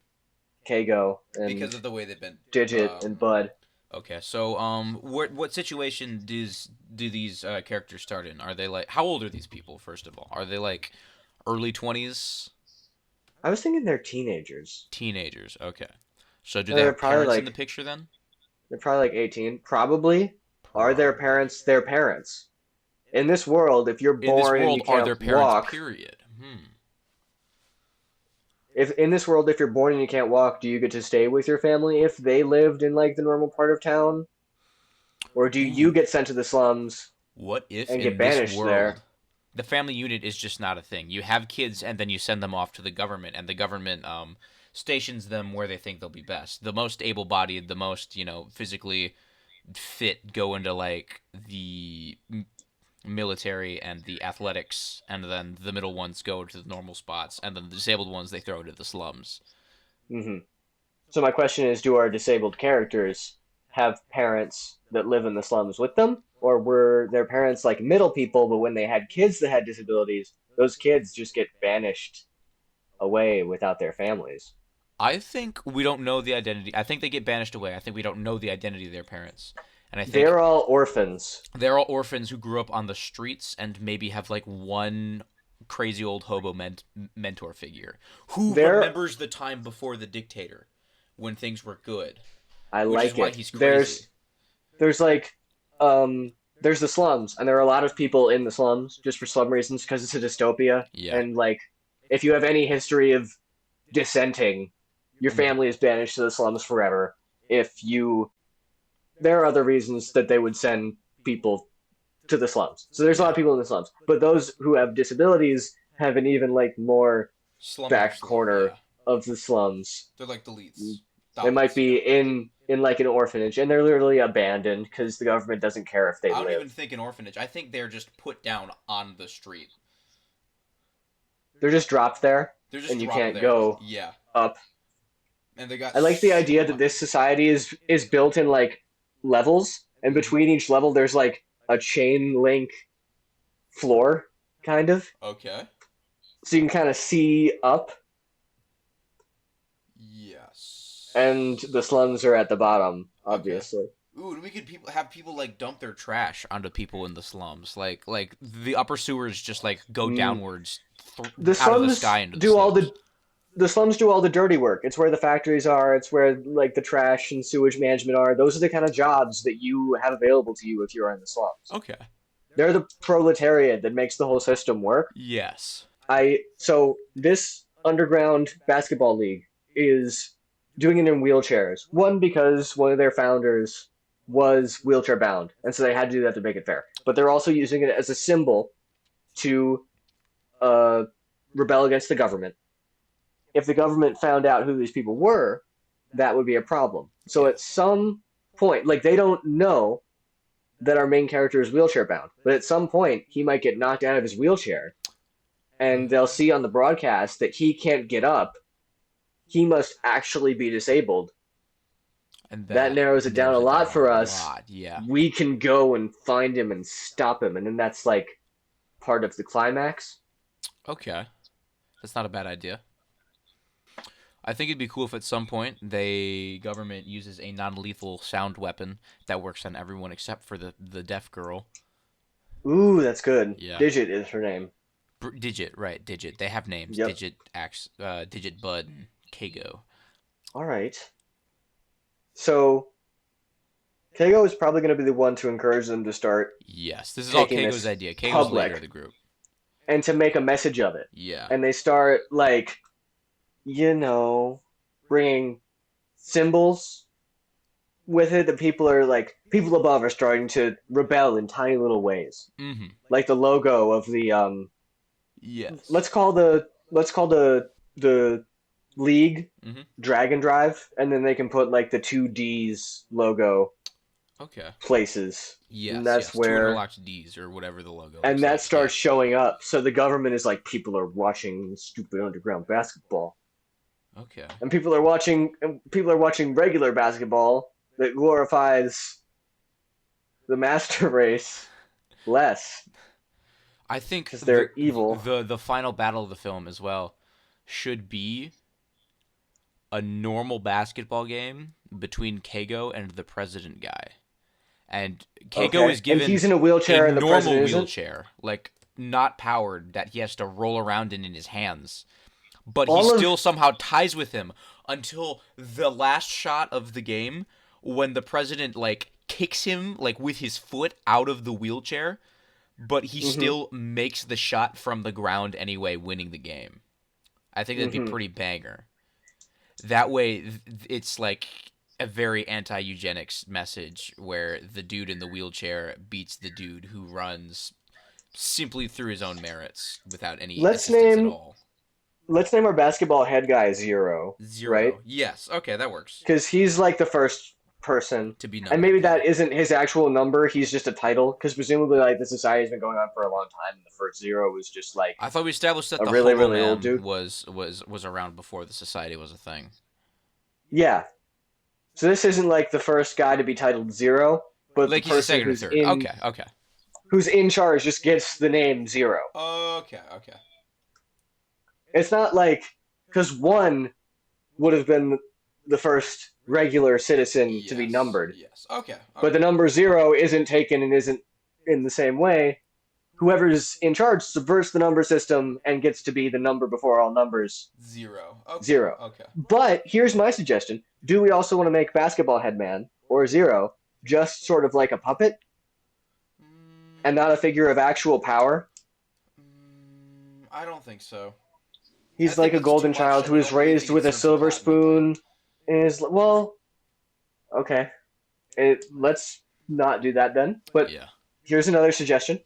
Kago Because and of the way they've been. Digit and Um, Bud. okay, so what situation do these characters start in? Are they like how old are these people? First of all, are they like early 20s, I was thinking they're teenagers. teenagers? Okay, so do they They're have probably parents in the like picture then? they're probably like 18. Probably. Are their Probably. parents their parents? In this world, if you're In this born and world, you are can't their parents? walk, Period. Hmm. if in this world if you're born and you can't walk, do you get to stay with your family if they lived in like the normal part of town? Or do you Ooh. get sent to the slums What if and get in this banished there. world the family unit is just not a thing? You have kids and then you send them off to the government, and the government stations them where they think they'll be best. The most able-bodied, the most physically fit go into like the military and the athletics, and then the middle ones go to the normal spots, and then the disabled ones they throw to the slums. Hmm. So my question is, do our disabled characters have parents that live in the slums with them? Or were their parents like middle people, but when they had kids that had disabilities, those kids just get banished away without their families? I think we don't know the identity. I think they get banished away. I think we don't know the identity of their parents. And I think They're all orphans. they're all orphans who grew up on the streets and maybe have like one crazy old hobo mentor figure who They're remembers the time before the dictator when things were good, I which is like why it. he's crazy. There's like um there's the slums, and there are a lot of people in the slums just for slum reasons because it's a dystopia. Yeah. And like if you have any history of dissenting, your Mhm. family is banished to the slums forever. If you There are other reasons that they would send people to the slums. So there's a lot Yeah. of people in the slums. But those who have disabilities have an even like more Slum of the back slum, corner yeah. of the slums. They're like deletes. They might Dalits, be yeah. in like an orphanage, and they're literally abandoned because the government doesn't care if they I don't even live. think an orphanage. I think they're just put down on the street. They're just dropped there, They're just and you dropped can't there. go Yeah. up. And they got I like the super idea that this lucky. society is built in like levels, and Hmm. between each level there's like a chain link floor, kind of, Okay. so you can kind of see up, and Yes. the slums are at the bottom, Okay. obviously. Ooh, we could have people like dump their trash onto people in the slums. Like the upper sewers just like go Mm, downwards the out of the sky slums into the do all slopes. the slums do all the dirty work. It's where the factories are. It's where like the trash and sewage management are. Those are the kind of jobs that you have available to you if you're in the slums. Okay. They're the proletariat that makes the whole system work. Yes. So this underground basketball league is doing it in wheelchairs. One, because one of their founders was wheelchair bound, and so they had to do that to make it fair. But they're also using it as a symbol to uh, rebel against the government. If the government found out who these people were, that would be a problem. So Yeah. at some point, like they don't know that our main character is wheelchair bound, but at some point he might get knocked out of his wheelchair, and they'll see on the broadcast that he can't get up. He must actually be disabled. And That that narrows it down a narrows it lot down a for us. lot. Yeah. We can go and find him and stop him, and then that's like part of the climax. Okay. That's not a bad idea. I think it'd be cool if at some point the government uses a non-lethal sound weapon that works on everyone except for the deaf girl. Ooh, that's good. Yeah. Digit is her name. Digit, right? Digit. They have names. Yep. Digit Bud, and Kago. All right. So Kago is probably going to be the one to encourage them to start Yes, this is all taking Kago's this idea. Kago's the leader of public the group. and to make a message of it. Yeah. And they start like, you know, bringing symbols with it that people above are starting to rebel in tiny little ways. Mm-hmm. Like the logo of the Yes. let's call the league Mm-hmm. Dragon Drive, and then they can put like the two D's logo Okay. places. And Yes, that's yes. Two where interlocked D's or whatever the logo and looks that like. Yeah. starts showing up. So the government is like, people are watching stupid underground basketball, Okay. and people are watching regular basketball that glorifies the master race less I think because they're evil. the final battle of the film as well should be a normal basketball game between Kago and the president guy. And Keiko Okay, is and given he's in a a wheelchair, and the normal president isn't. wheelchair, like not powered, that he has to roll around in his hands. But he All still of somehow ties with him until the last shot of the game when the president like kicks him like with his foot out of the wheelchair, but he mhm still makes the shot from the ground anyway, winning the game. I think that'd be mhm pretty banger. That way, it's like a very anti-eugenics message where the dude in the wheelchair beats the dude who runs simply through his own merits without any Let's assistance at name all. let's name our basketball head guy Zero, right? Zero. Yes. Okay, that works. Because he's like the first person, To be and numbered, maybe yeah. that isn't his actual number. He's just a title, because presumably like the society's been going on for a long time, and the first Zero was just like I thought we established that a the really hobo really old man dude. was around before the society was a thing. Yeah. So this isn't like the first guy to be titled Zero, but the Like he's a person second or who's third. in Okay, okay. who's in charge just gets the name Zero. Okay, okay. It's not like because one would have been the first regular citizen to be Yes, numbered, yes. Okay, but okay. the number Zero isn't taken and isn't in the same way. Whoever's in charge subverts the number system and gets to be the number before all numbers, Zero. Okay, Zero. okay. But here's my suggestion. Do we also want to make Basketball Headman, or Zero, just sort of like a puppet and not a figure of actual power? I don't think so. I He's think like a that's too golden much, child and who I is don't really raised think it with a serves the silver plot neatly. spoon and is, well, okay. Let's not do that then. But Yeah. here's another suggestion.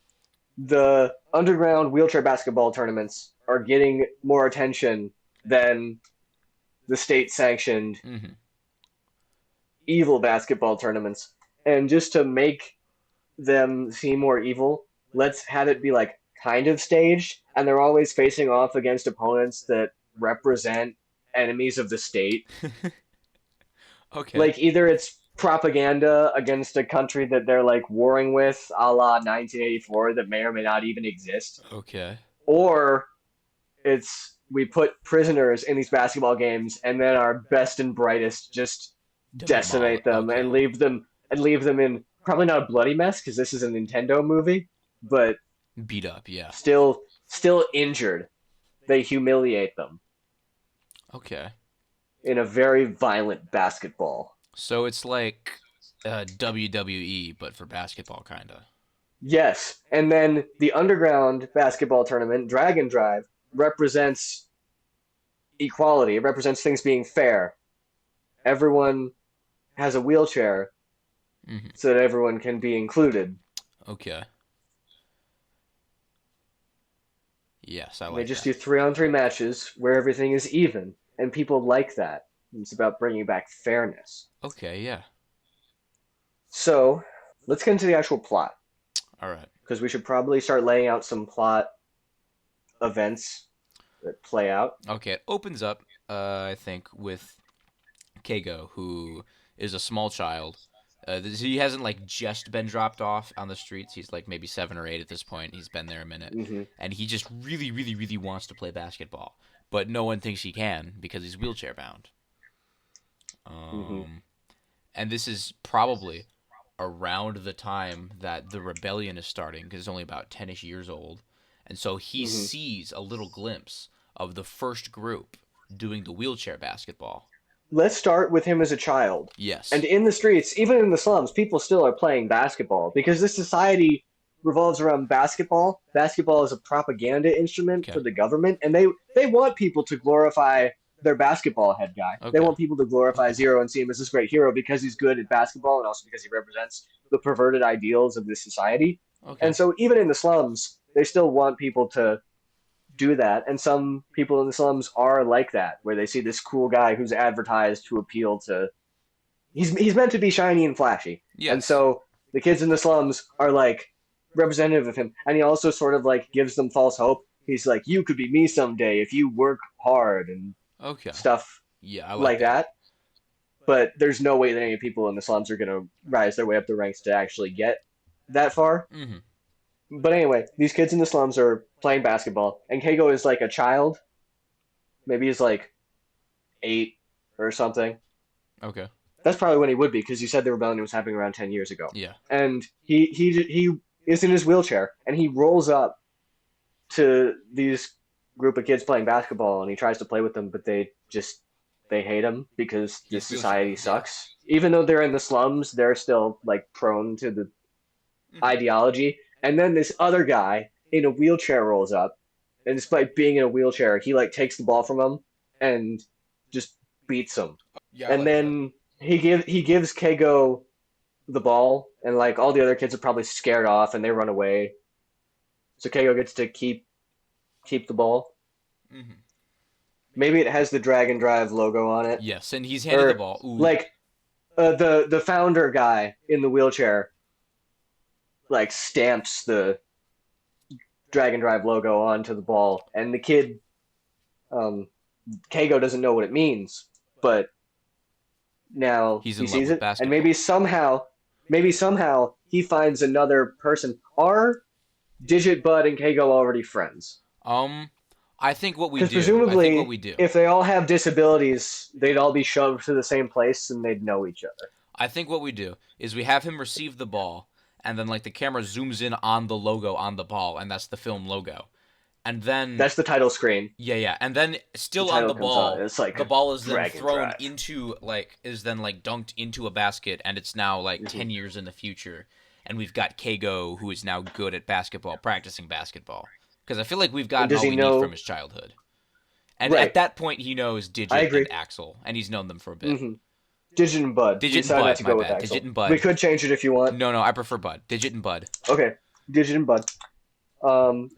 The underground wheelchair basketball tournaments are getting more attention than the state sanctioned Mm-hmm. evil basketball tournaments. And just to make them seem more evil, let's have it be like kind of staged, and they're always facing off against opponents that represent enemies of the state. Okay. Like either it's propaganda against a country that they're like warring with, a la 1984, that may or may not even exist, Okay. or it's we put prisoners in these basketball games and then our best and brightest just Demolish. decimate them Okay. and leave them in probably not a bloody mess because this is a Nintendo movie, but Beat up. Yeah. still injured. They humiliate them Okay. in a very violent basketball. So it's like WWE, but for basketball, kinda. Yes, and then the underground basketball tournament, Dragon Drive, represents equality. It represents things being fair. Everyone has a wheelchair Mm-hmm. so that everyone can be included. Okay. Yes, I They like just that. do 3-on-3 matches where everything is even, and people like that. It's about bringing back fairness. Okay. Yeah. So, let's get into the actual plot, All right. because we should probably start laying out some plot events that play out. Okay. It opens up. I think with Keigo, who is a small child. He hasn't like just been dropped off on the streets. He's like maybe 7 or 8 at this point. He's been there a minute, Hmm. and he just really, really, really wants to play basketball, but no one thinks he can because he's wheelchair bound. Hmm. Um, and this is probably around the time that the rebellion is starting because it's only about 10ish years old, and so he Hmm. sees a little glimpse of the first group doing the wheelchair basketball. Let's start with him as a child. And Yes. in the streets, even in the slums, people still are playing basketball because this society revolves around basketball. Basketball is a propaganda instrument Okay. for the government, and they want people to glorify their basketball head guy. They Okay. want people to glorify Zero and see him as this great hero because he's good at basketball and also because he represents the perverted ideals of this society. Okay. And so even in the slums, they still want people to do that. And some people in the slums are like that, where they see this cool guy who's advertised to appeal to. He's meant to be shiny and flashy, and Yes. so the kids in the slums are like representative of him. And he also sort of like gives them false hope. He's like, "You could be me someday if you work hard," and Okay. stuff Yeah, I like like that. that. But there's no way that any people in the slums are gonna rise their way up the ranks to actually get that far. Mm-hmm. But anyway, these kids in the slums are playing basketball, and Keiko is like a child. Maybe he's like 8 or something. Okay. That's probably when he would be, because you said the rebellion was happening around 10 years ago. Yeah. And he is in his wheelchair, and he rolls up to these group of kids playing basketball, and he tries to play with them, but they hate him because this He's wheelchair society bound. Yeah. sucks. Even though they're in the slums, they're still like prone to the Mm-hmm. ideology. And then this other guy in a wheelchair rolls up, and despite being in a wheelchair, he like takes the ball from him and just beats him. Yeah, I And like that. then he gives Keigo the ball, and like all the other kids are probably scared off and they run away. So Keigo gets to keep the ball. Hmm. Maybe it has the Dragon Drive logo on it, Yes, and he's handed the or ball. Ooh. like the founder guy in the wheelchair like stamps the Dragon Drive logo onto the ball, and the kid um, Keigo doesn't know what it means, but now He's he in love sees with it, and maybe basketball. somehow he finds another person. Are Digit Bud and Keigo already friends? Um, I think what we Because do. I think what presumably, we do. if they all have disabilities, they'd all be shoved to the same place and they'd know each other. I think what we do is we have him receive the ball, and then like the camera zooms in on the logo on the ball, and that's the film logo. And then That's the title screen. yeah, yeah, and then The still on title comes on. It's like the ball is then Dragon thrown Drive. into is then like dunked into a basket, and it's now like Hmm. 10 years in the future, and we've got Kago who is now good at basketball, practicing basketball. Because I feel like we've And gotten does all he we need from know? his childhood. And at Right. that point, he knows I Digit agree. and Axel, and he's known them for a bit. Hmm. Digit and Bud. We Digit and decided not Bud, to my go with bad. Digit Axel. and We Bud. could change it if you want. No, no, I prefer Bud. Digit and Bud. Okay. Digit and Bud.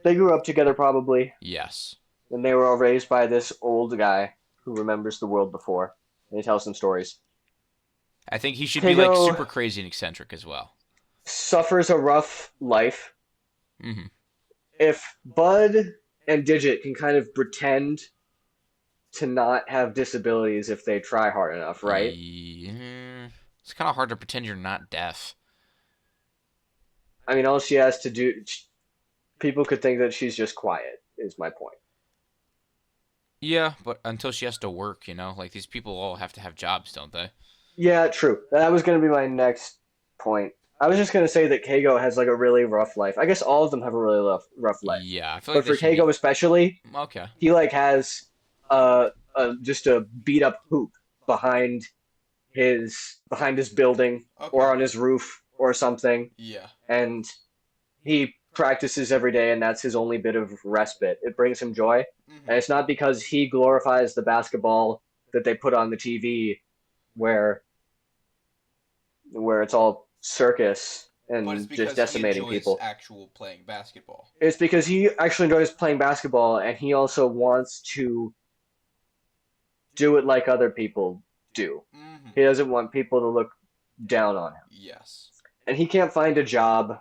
They grew up together probably, Yes. and they were all raised by this old guy who remembers the world before, and he tells them stories. I think he should be like Keigo super crazy and eccentric as well. suffers a rough life. Mm-hmm. If Bud and Digit can kind of pretend to not have disabilities if they try hard enough, right? Yeah. It's kind of hard to pretend you're not deaf. I mean, all she has to do, people could think that she's just quiet, is my point. Yeah, but until she has to work, like these people all have to have jobs, don't they? Yeah, true. That was going to be my next point. I was just going to say that Keigo has like a really rough life. I guess all of them have a really rough life. Yeah, I feel like But they for should be Keigo especially, okay. he like has just a beat up hoop behind his building Okay. or on his roof or something, Yeah. and he practices every day, and that's his only bit of respite. It brings him joy, Mm-hmm. and it's not because he glorifies the basketball that they put on the TV, where it's all circus But it's and just because he decimating enjoys people. actual playing basketball. It's because he actually enjoys playing basketball, and he also wants to do it like other people do. Mm-hmm. He doesn't want people to look down on him. Yes. And he can't find a job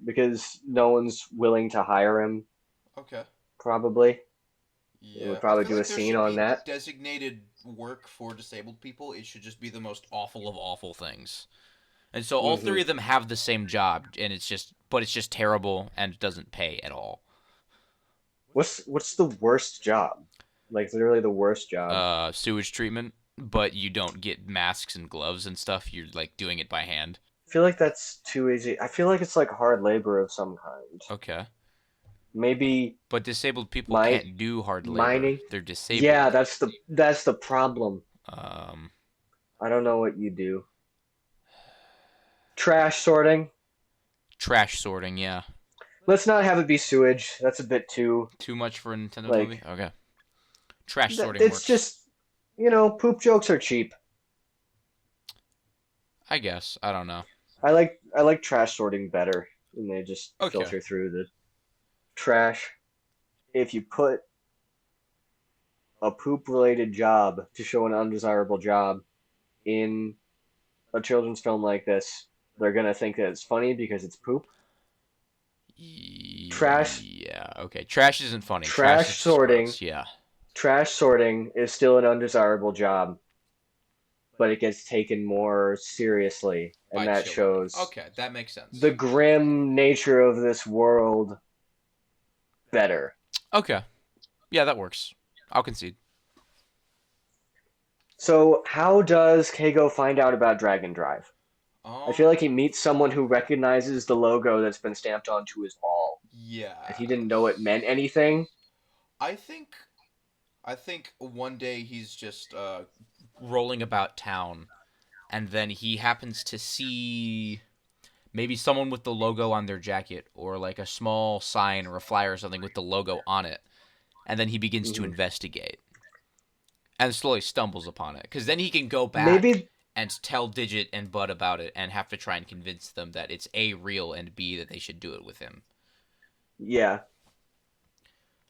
because no one's willing to hire him, Okay. probably. They Yeah. would I probably feel do a like there scene should on be that. designated work for disabled people. It should just be the most awful of awful things. And so all Hmm. three of them have the same job, and but it's just terrible and doesn't pay at all. What's the worst job? Like literally the worst job. Sewage treatment, but you don't get masks and gloves and stuff. You're like doing it by hand. I feel like that's too easy. I feel like it's like hard labor of some kind. Okay. Maybe But disabled people my can't do hard labor. mining. They're Yeah, disabled. that's the problem. Um, I don't know what you do. Trash sorting. Trash sorting, yeah. Let's not have it be sewage. That's a bit too Too much for a Nintendo movie? like Okay. Trash sorting it's works. just poop jokes are cheap. I guess. I don't know. I like trash sorting better when they just Okay. filter through the trash. If you put a poop related job to show an undesirable job in a children's film like this, they're gonna think that it's funny because it's poop. Trash Yeah, okay. Trash isn't funny. Trash is trash just sorting gross. Yeah. trash sorting is still an undesirable job, but it gets taken more seriously, and By that children. shows Okay, that makes the sense. grim nature of this world better. Okay. Yeah, that works. I'll concede. So, how does Keigo find out about Dragon Drive? I feel Um, like he meets someone who recognizes the logo that's been stamped onto his ball, and he didn't know it meant yes. anything. I think I think one day he's just rolling about town, and then he happens to see maybe someone with the logo on their jacket, or like a small sign or a flyer or something with the logo on it, and then he begins to Hmm. investigate and slowly stumbles upon it. Because then he can go back Maybe. and tell Digit and Bud about it and have to try and convince them that it's A, real, and B, that they should do it with him. Yeah,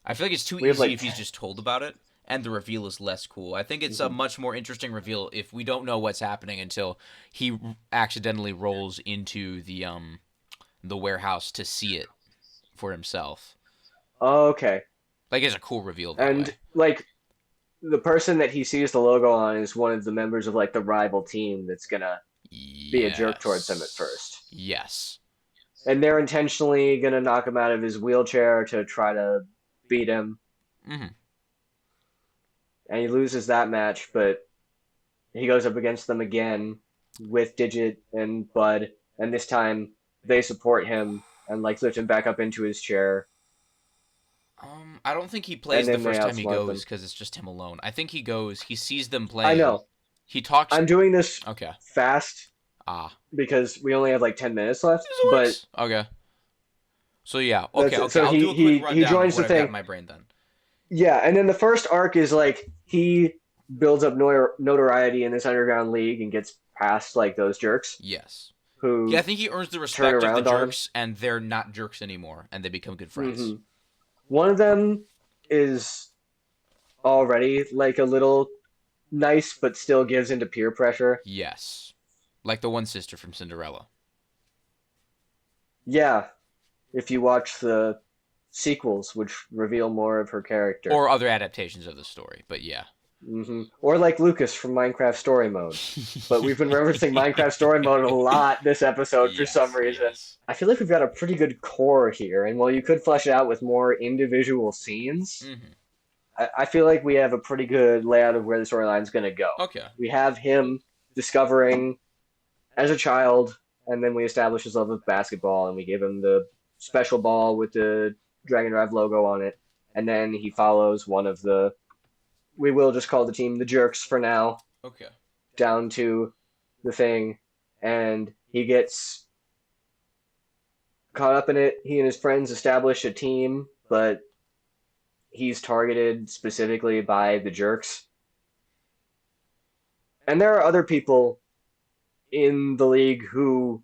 I feel like it's too we have easy like if he's just told about it, and the reveal is less cool. I think it's a much more interesting reveal if we don't know what's happening until he accidentally rolls into the warehouse to see it for himself. okay, Like, it's a cool reveal that and way. like the person that he sees the logo on is one of the members of like the rival team that's gonna be a jerk towards him at Yes. first. Yes. And they're intentionally gonna knock him out of his wheelchair to try to beat him. Hmm. And he loses that match, but he goes up against them again with Digit and Bud, and this time they support him and like lift him back up into his chair, I don't think he and plays the then they first time he outsmart goes them. because it's just him alone. I think he goes, he sees them I playing, know. he talks. I'm doing this Okay. fast Ah. because we only have like 10 minutes left, This but works. Okay. So yeah. Okay. that's it. Okay. So I'll do he a quick he he rundown of joins what the I've got in thing. my brain then. Yeah, and then the first arc is like he builds up notoriety in this underground league and gets past like those jerks Yes. Yeah, I who think he earns the turn respect of the around on him. jerks, and they're not jerks anymore, and they become good friends. Hmm. One of them is already like a little nice, but still gives into peer pressure. Yes. Like the one sister from Cinderella. Yeah, if you watch the sequels, which reveal more of her character. Or other adaptations of the story, but yeah. Or like Lucas from Minecraft Story Mode. But we've been referencing Minecraft Story Mode a lot this episode for some Yes, reason. yes. I feel like we've got a pretty good core here, and while you could flesh it out with more individual scenes, Hmm. I feel like we have a pretty good layout of where the storyline's going to go. Okay. We have him discovering as a child, and then we establish his love of basketball, and we give him the special ball with the Dragon Drive logo on it, and then he follows one of the, we will just call the team the Jerks for now, Okay. down to the thing, and he gets caught up in it. He and his friends establish a team, but he's targeted specifically by the Jerks. And there are other people in the league who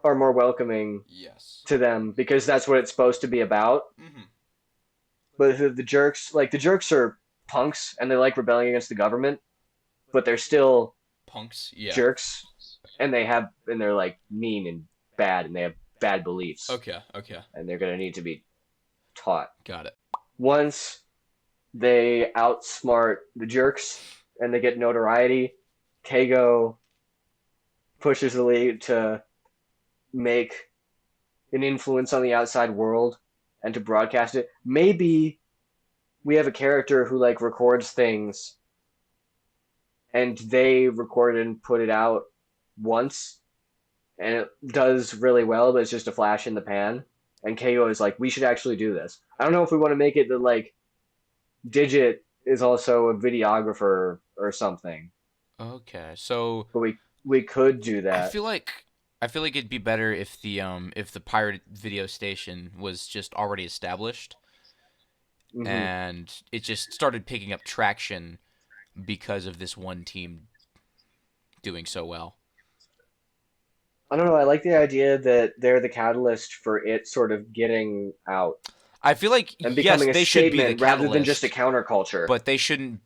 are more welcoming Yes. to them because that's what it's supposed to be about. Hmm. But the jerks, like the jerks, are punks and they like rebelling against the government, but they're still Punks? Yeah. jerks, and they're like mean and bad, and they have bad beliefs, Okay, okay. and they're gonna need to be taught. Got it. Once they outsmart the jerks and they get notoriety, Kago pushes the league to make an influence on the outside world and to broadcast it. Maybe we have a character who like records things and they record it and put it out once and it does really well, but it's just a flash in the pan. And KO is like, we should actually do this. I don't know if we want to make it that like Digit is also a videographer or something, Okay, so but we could do I that. feel like I feel like it'd be better if the pirate video station was just already established Hmm. and it just started picking up traction because of this one team doing so well. I don't know. I like the idea that they're the catalyst for it sort of getting out I feel like and yes, becoming a they should be the statement rather than just a catalyst, counterculture. but they shouldn't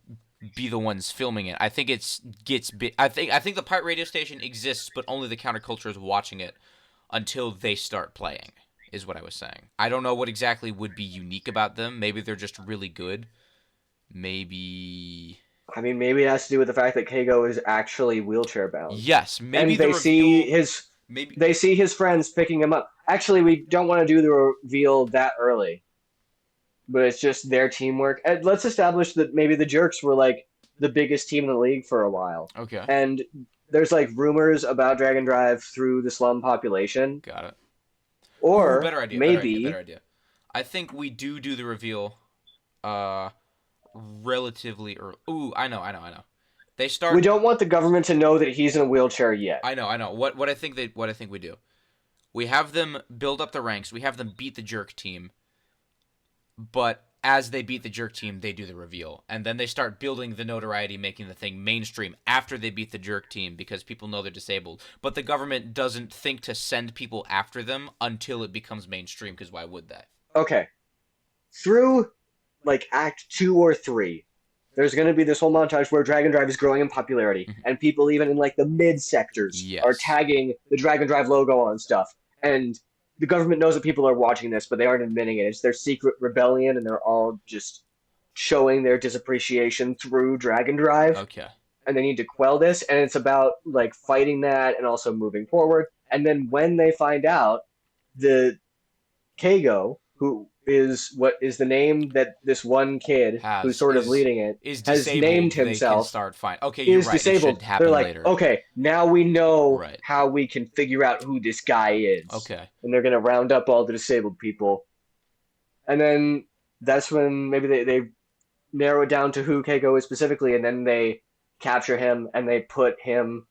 be the ones filming it. I think it's gets bi- I think the pirate radio station exists, but only the counterculture is watching it until they start playing. Is what I was saying. I don't know what exactly would be unique about them. Maybe they're just really good. Maybe I mean, maybe it has to do with the fact that Kago is actually wheelchair bound, yes. Maybe and the reveal. Maybe they see his friends picking him up. Actually, we don't want to do the reveal that early, but it's just their teamwork. And let's establish that maybe the Jerks were like the biggest team in the league for a while, okay. and there's like rumors about Dragon Drive through the slum population, Got it. Ooh, or better idea. Better idea. Better maybe idea. I think we do the reveal. Uh, relatively early. Ooh, I know. They we start. don't want the government to know that he's in a wheelchair yet. I know. What I think we do. We have them build up the ranks. We have them beat the jerk team. But as they beat the Jerk team, they do the reveal. And then they start building the notoriety, making the thing mainstream after they beat the Jerk team because people know they're disabled. But the government doesn't think to send people after them until it becomes mainstream, because why would they? Okay, through like Act 2 or 3, there's going to be this whole montage where Dragon Drive is growing in popularity, and people even in like the mid sectors are Yes. tagging the Dragon Drive logo on stuff. And the government knows that people are watching this, but they aren't admitting it. It's their secret rebellion, and they're all just showing their disappreciation through Dragon Drive. Okay. And they need to quell this, and it's about like fighting that and also moving forward. And then when they find out, the Kago, who is what is the name that this one kid who's Has sort of leading it is has named disabled, they can himself, start fine. Okay, you're is right. It should disabled. They're happen like, later. okay, now we know Right. how we can figure out who this guy is. Okay. And they're gonna round up all the disabled people. And then that's when maybe they narrow it down to who Keiko is specifically, and then they capture him and they put him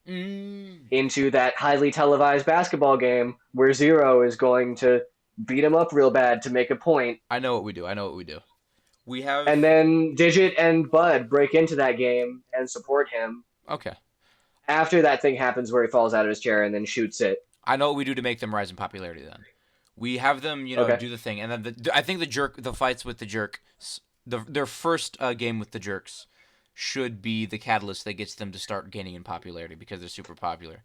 into that highly televised basketball game where Zero is going to beat him up real bad to make a point. I know what we do. I know what we do. We have And then Digit and Bud break into that game and support him okay. after that thing happens where he falls out of his chair and then shoots it. I know what we do to make them rise in popularity. Then we have them, Okay. do the thing, and then I think the fights with the Jerk, their first game with the Jerks, should be the catalyst that gets them to start gaining in popularity because they're super popular.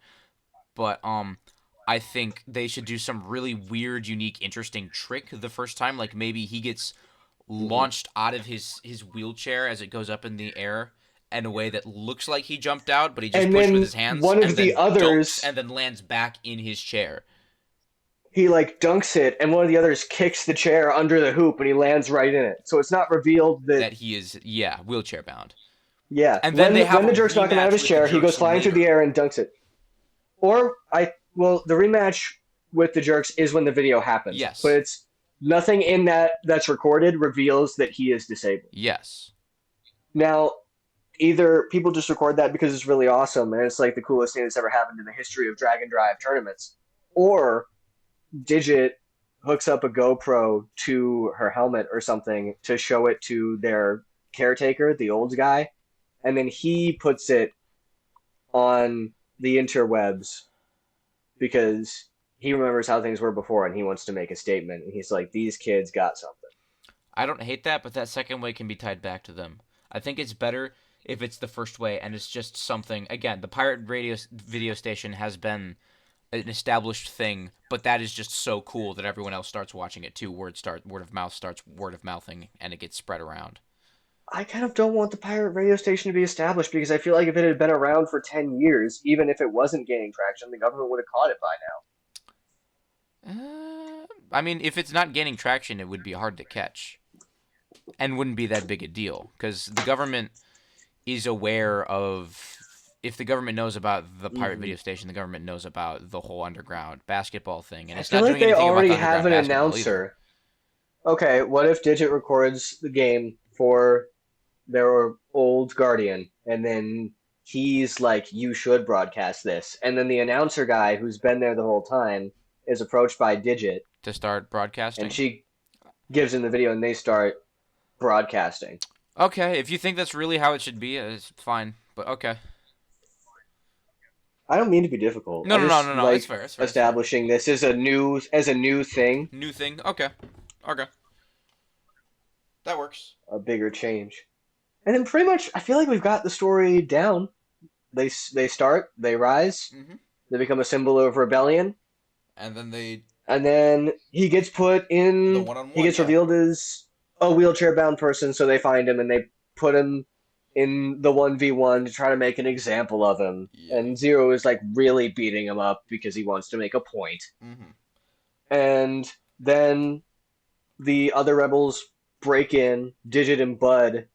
But I think they should do some really weird, unique, interesting trick the first time. Like maybe he gets launched out of his wheelchair as it goes up in the air in a way that looks like he jumped out, but he just And pushed with then his hands, one of and the then others, dunks and then lands back in his chair. he like dunks it, and one of the others kicks the chair under the hoop, and he lands right in it. So it's not revealed that That he is, wheelchair bound. yeah. And then they have When a the Jerks knock him out of rematch his with the chair, he goes Jerks flying through the later. air and dunks it. Or the rematch with the Jerks is when the video happens. Yes. But it's nothing in that's recorded reveals that he is disabled. Yes. Now, either people just record that because it's really awesome and it's like the coolest thing that's ever happened in the history of Dragon Drive tournaments, or Digit hooks up a GoPro to her helmet or something to show it to their caretaker, the old guy, and then he puts it on the interwebs because he remembers how things were before and he wants to make a statement. And he's like, these kids got something. I don't hate that, but that second way can be tied back to them. I think it's better if it's the first way and it's just something. Again, the pirate radio video station has been an established thing, but that is just so cool that everyone else starts watching it too. Word of mouth starts word of mouthing, and it gets spread around. I kind of don't want the pirate radio station to be established because I feel like if it had been around for 10 years, even if it wasn't gaining traction, the government would have caught it by now. I mean, if it's not gaining traction, it would be hard to catch, and wouldn't be that big a deal because the government is aware of. If the government knows about the pirate video station, the government knows about the whole underground basketball thing, and I it's feel not like doing they anything about already the have underground an basketball announcer. either. Okay, what if Digit records the game for their old guardian, and then he's like, you should broadcast this. And then the announcer guy who's been there the whole time is approached by Digit, To start broadcasting. and she gives him the video, and they start broadcasting. Okay, if you think that's really how it should be, it's fine. But okay. I don't mean to be difficult. No, I no, just no, no, no. It's like fair. It's fair. establishing this as a new thing, New thing. Okay. Okay. That works. a bigger change. And then pretty much, I feel like we've got the story down. They start, they rise, Mm-hmm. they become a symbol of rebellion, And then they and then he gets put in. the one-on-one. He gets revealed as a wheelchair-bound person, so they find him and they put him in the 1v1 to try to make an example of him. Yeah. And Zero is like really beating him up because he wants to make a point. Mm-hmm. And then the other rebels break in. Digit and Bud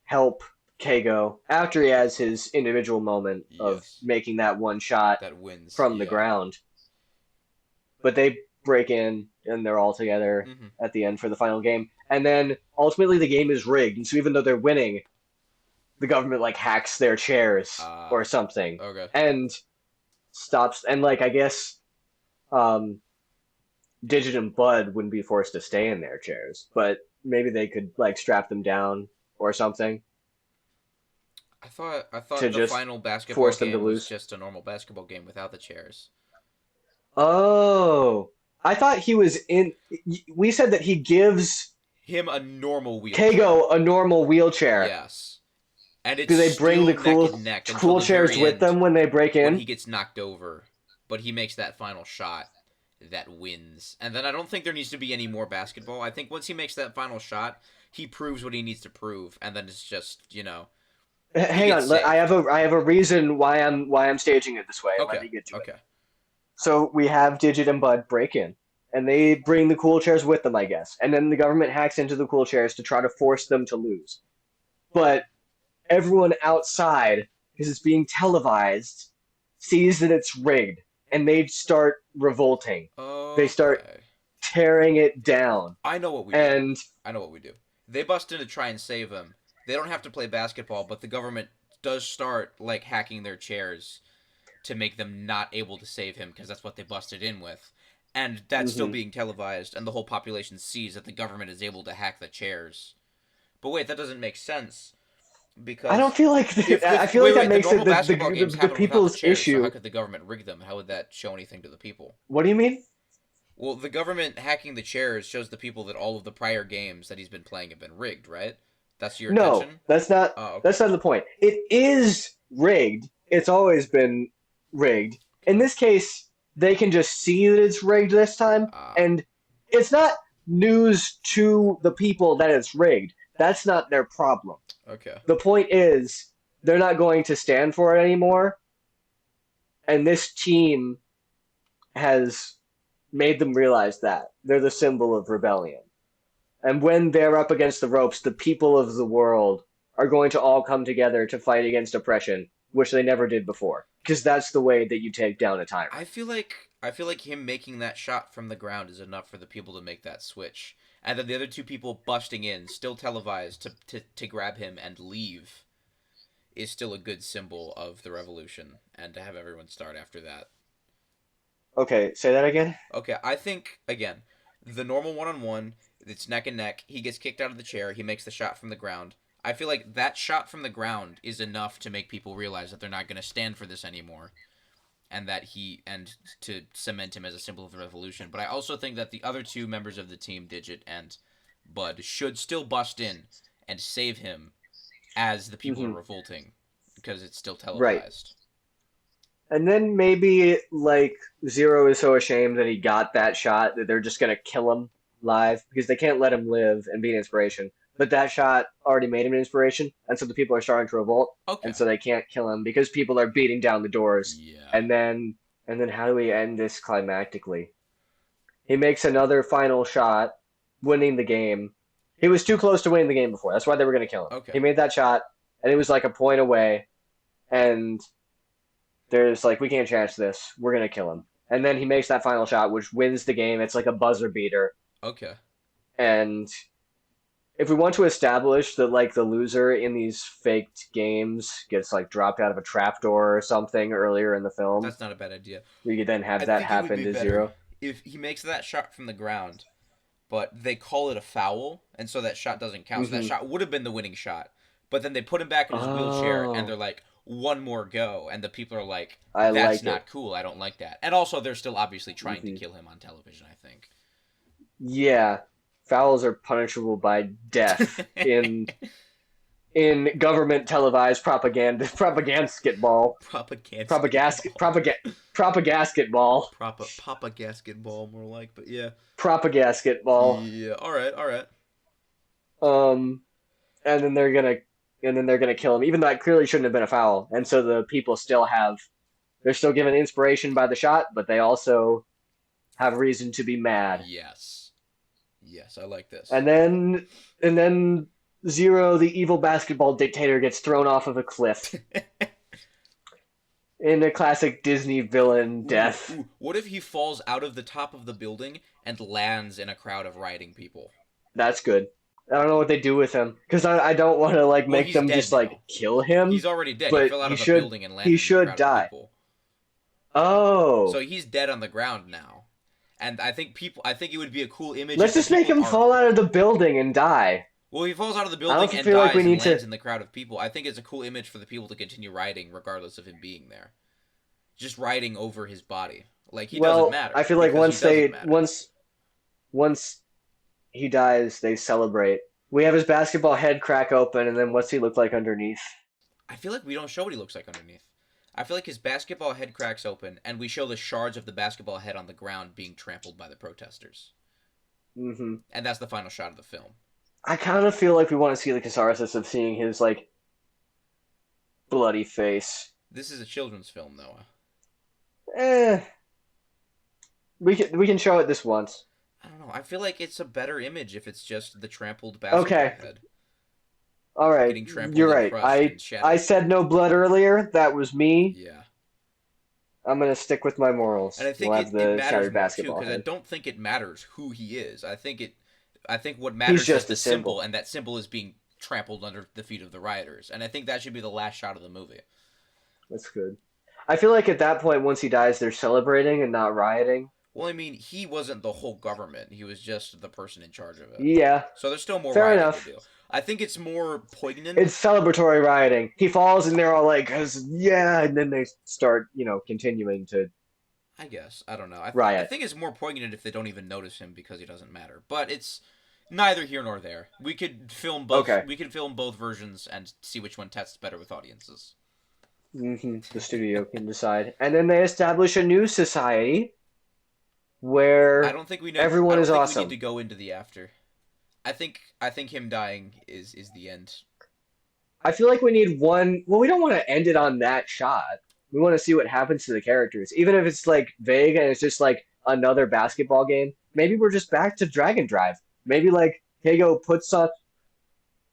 help Kago after he has his individual moment of Yes. making that one shot That wins from the ground. But they break in and they're all together Mm-hmm. at the end for the final game. And then ultimately the game is rigged. And so even though they're winning, the government like hacks their chairs or something. Okay. And stops, and like I guess Digit and Bud wouldn't be forced to stay in their chairs, but maybe they could like strap them down or something I thought to the just final basketball force them to game was lose. just a normal basketball game without the chairs. Oh, I thought he was in. We said that he gives Him a normal wheelchair. Kago a normal wheelchair. Yes. And it's Do they bring the still neck and neck until cool the chairs very with end them when they break when in? he gets knocked over. But he makes that final shot that wins. And then I don't think there needs to be any more basketball. I think once he makes that final shot, he proves what he needs to prove, and then it's just, he Hang gets on, I saved. have a reason why I'm staging it this way. Let Okay, me get to it. okay. So we have Digit and Bud break in, and they bring the cool chairs with them, I guess. And then the government hacks into the cool chairs to try to force them to lose. But everyone outside, because it's being televised, sees that it's rigged, and they start revolting. They start Okay. tearing it down. I know what we do. And I know what we do. They bust in to try and save him. They don't have to play basketball, but the government does start, like, hacking their chairs to make them not able to save him because that's what they busted in with. And that's still mhm. being televised, and the whole population sees that the government is able to hack the chairs. But wait, that doesn't make sense I don't because feel like if I with feel wait like that wait the makes it normal basketball games the happen without the people's chairs, so how issue. could the government rig them? How would that show anything to the people? What do you mean? Well, the government hacking the chairs shows the people that all of the prior games that he's been playing have been rigged, right? That's your No, intention? Oh, that's okay. not the point. It is rigged. It's always been rigged. In Okay. this case, they can just see that it's rigged this time, Ah, and it's not news to the people that it's rigged. That's not their problem. okay. The point is they're not going to stand for it anymore, and this team has made them realize that they're the symbol of rebellion. And when they're up against the ropes, the people of the world are going to all come together to fight against oppression, which they never did before. Because that's the way that you take down a tyrant. I feel like him making that shot from the ground is enough for the people to make that switch. And then the other two people busting in, still televised to grab him and leave, is still a good symbol of the revolution. And to have everyone start after that. Okay, say that again? Okay, I think again, the normal one-on-one, it's neck and neck. He gets kicked out of the chair. He makes the shot from the ground. I feel like that shot from the ground is enough to make people realize that they're not going to stand for this anymore, and to cement him as a symbol of the revolution. But I also think that the other two members of the team, Digit and Bud, should still bust in and save him as the people are Mm-hmm. revolting because it's still Right. televised. And then maybe, like, Zero is so ashamed that he got that shot that they're just going to kill him live because they can't let him live and be an inspiration. But that shot already made him an inspiration, and so the people are starting to revolt, Okay. and so they can't kill him because people are beating down the doors. Yeah. And then how do we end this climactically? He makes another final shot, winning the game. He was too close to winning the game before. That's why they were going to kill him. Okay. He made that shot, and it was like a point away, and there's like, we can't chance this. We're going to kill him. And then he makes that final shot, which wins the game. It's like a buzzer beater. Okay. And if we want to establish that like the loser in these faked games gets like dropped out of a trapdoor or something earlier in the film, That's not a bad idea. we could then have I that think it would happen be to better Zero. if he makes that shot from the ground, but they call it a foul, and so that shot doesn't count. So that Mm-hmm. shot would have been the winning shot, but then they put him back in his wheelchair, and Oh, they're like, one more go, and the people are like, I that's like it. not cool. I don't like that. And also, they're still obviously trying to Mm-hmm. kill him on television. I Yeah, fouls are punishable by death in government televised propagandsketball Propagansketball. propagasketball Papa gasketball, more like, but yeah. propagasketball. Yeah. All right. All right. Um, and then they're gonna kill him, even though that clearly shouldn't have been a foul. And so the people they're still given inspiration by the shot, but they also have reason to be mad. Yes. Yes, I like this. And then Zero, the evil basketball dictator, gets thrown off of a cliff in a classic Disney villain Ooh, death. ooh. What if he falls out of the top of the building and lands in a crowd of rioting people? That's good. I don't know what they do with him because I don't want to like Well, make he's them dead just like now. kill him, He's already dead. He but fell out of a building and he landed in a should crowd of die. people. So Oh, he's dead on the ground now. And I think it would be a cool image Let's if the just make people him aren't. fall out of the building and die. Well, he falls out of the I building don't and feel like we dies and need to. lands in the crowd of people. I think it's a cool image for the people to continue riding regardless of him being there. Just riding over his body. Like, he doesn't Well, I matter feel like because he once doesn't they matter. once he dies, they celebrate. We have his basketball head crack open, and then what's he look like underneath? I feel like we don't show what he looks like underneath. I feel like his basketball head cracks open, and we show the shards of the basketball head on the ground being trampled by the protesters. Hmm. And that's the final shot of the film. I kind of feel like we want to see the catharsis of seeing his like bloody face. This is a children's film, Noah. Eh, we can show it this once. I don't know. I feel like it's a better image if it's just the trampled basketball Okay, head all right, getting trampled you're and right. crushed I and I shattered. said no blood earlier. That was me. Yeah. I'm gonna stick with my And I morals. We'll think have it the matters shattered more too, basketball because I head. don't think it matters who he is. I think what He's matters is just the a symbol. symbol, and that symbol is being trampled under the feet of the rioters. And I think that should be the last shot of the movie. That's good. I feel like at that point, once he dies, they're celebrating and not rioting. Well, I mean, he wasn't the whole government. He was just the person in charge of it. Yeah, So there's still more fair rioting to enough. do. I think it's more poignant. It's celebratory rioting. He falls and they're all like, yeah, and then they start, continuing to I guess. I don't know. I riot. think it's more poignant if they don't even notice him because he doesn't matter. But it's neither here nor there. We could film both. Okay. We could film both versions and see which one tests better with audiences. The studio can decide. And then they establish a new society where I everyone don't is think we need to awesome. go into the after. I think him dying is the end. I feel like we need one. Well, we don't want to end it on that shot. We want to see what happens to the characters, even if it's like vague and it's just like another basketball game. Maybe we're just back to Dragon Drive. Maybe like Kago puts on.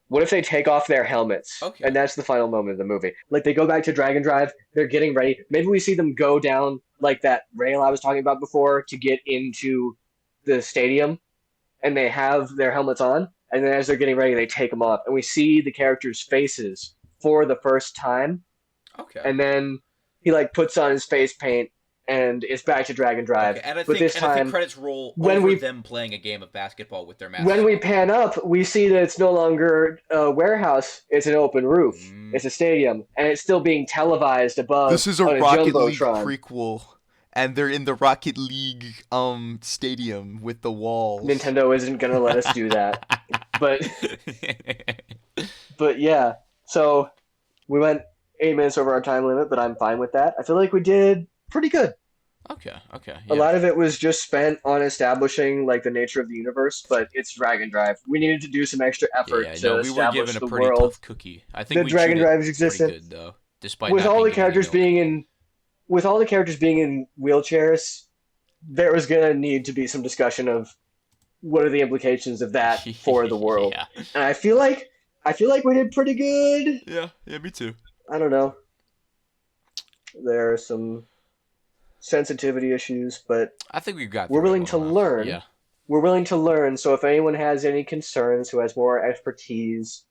What if they take off their helmets Okay. and that's the final moment of the movie? Like they go back to Dragon Drive, they're getting ready. Maybe we see them go down like that rail I was talking about before to get into the stadium, and they have their helmets on, and then as they're getting ready, they take them off, and we see the characters' faces for the first time, Okay. and then he like puts on his face paint, and it's back to Dragon Okay. Drive. But this And I think time, credits roll when over we them playing a game of basketball with their masks when we off. pan up, we see that it's no longer a warehouse; it's an open roof. Mm. It's a stadium, and it's still being televised above This is a on a Rocket League jumbotron. prequel, and they're in the Rocket League stadium with the walls. Nintendo isn't gonna let us do that, but but yeah. So we went 8 minutes over our time limit, but I'm fine with that. I feel like we did pretty good. Okay. Okay. A Yeah. lot of it was just spent on establishing like the nature of the universe, but it's Dragon Drive. We needed to do some extra effort Yeah. to No, we were given establish a the pretty world. tough cookie. I think The we Dragon cheated Drive's pretty existence good though, despite with not all being the given any characters milk. being in with all the characters being in wheelchairs, there was gonna need to be some discussion of what are the implications of that for the world. Yeah. And I feel like we did pretty good. Yeah, me too. I don't know. There are some sensitivity issues, but I think we got we're through it willing well to enough. learn. Yeah. We're willing to learn. So if anyone has any concerns, who has more expertise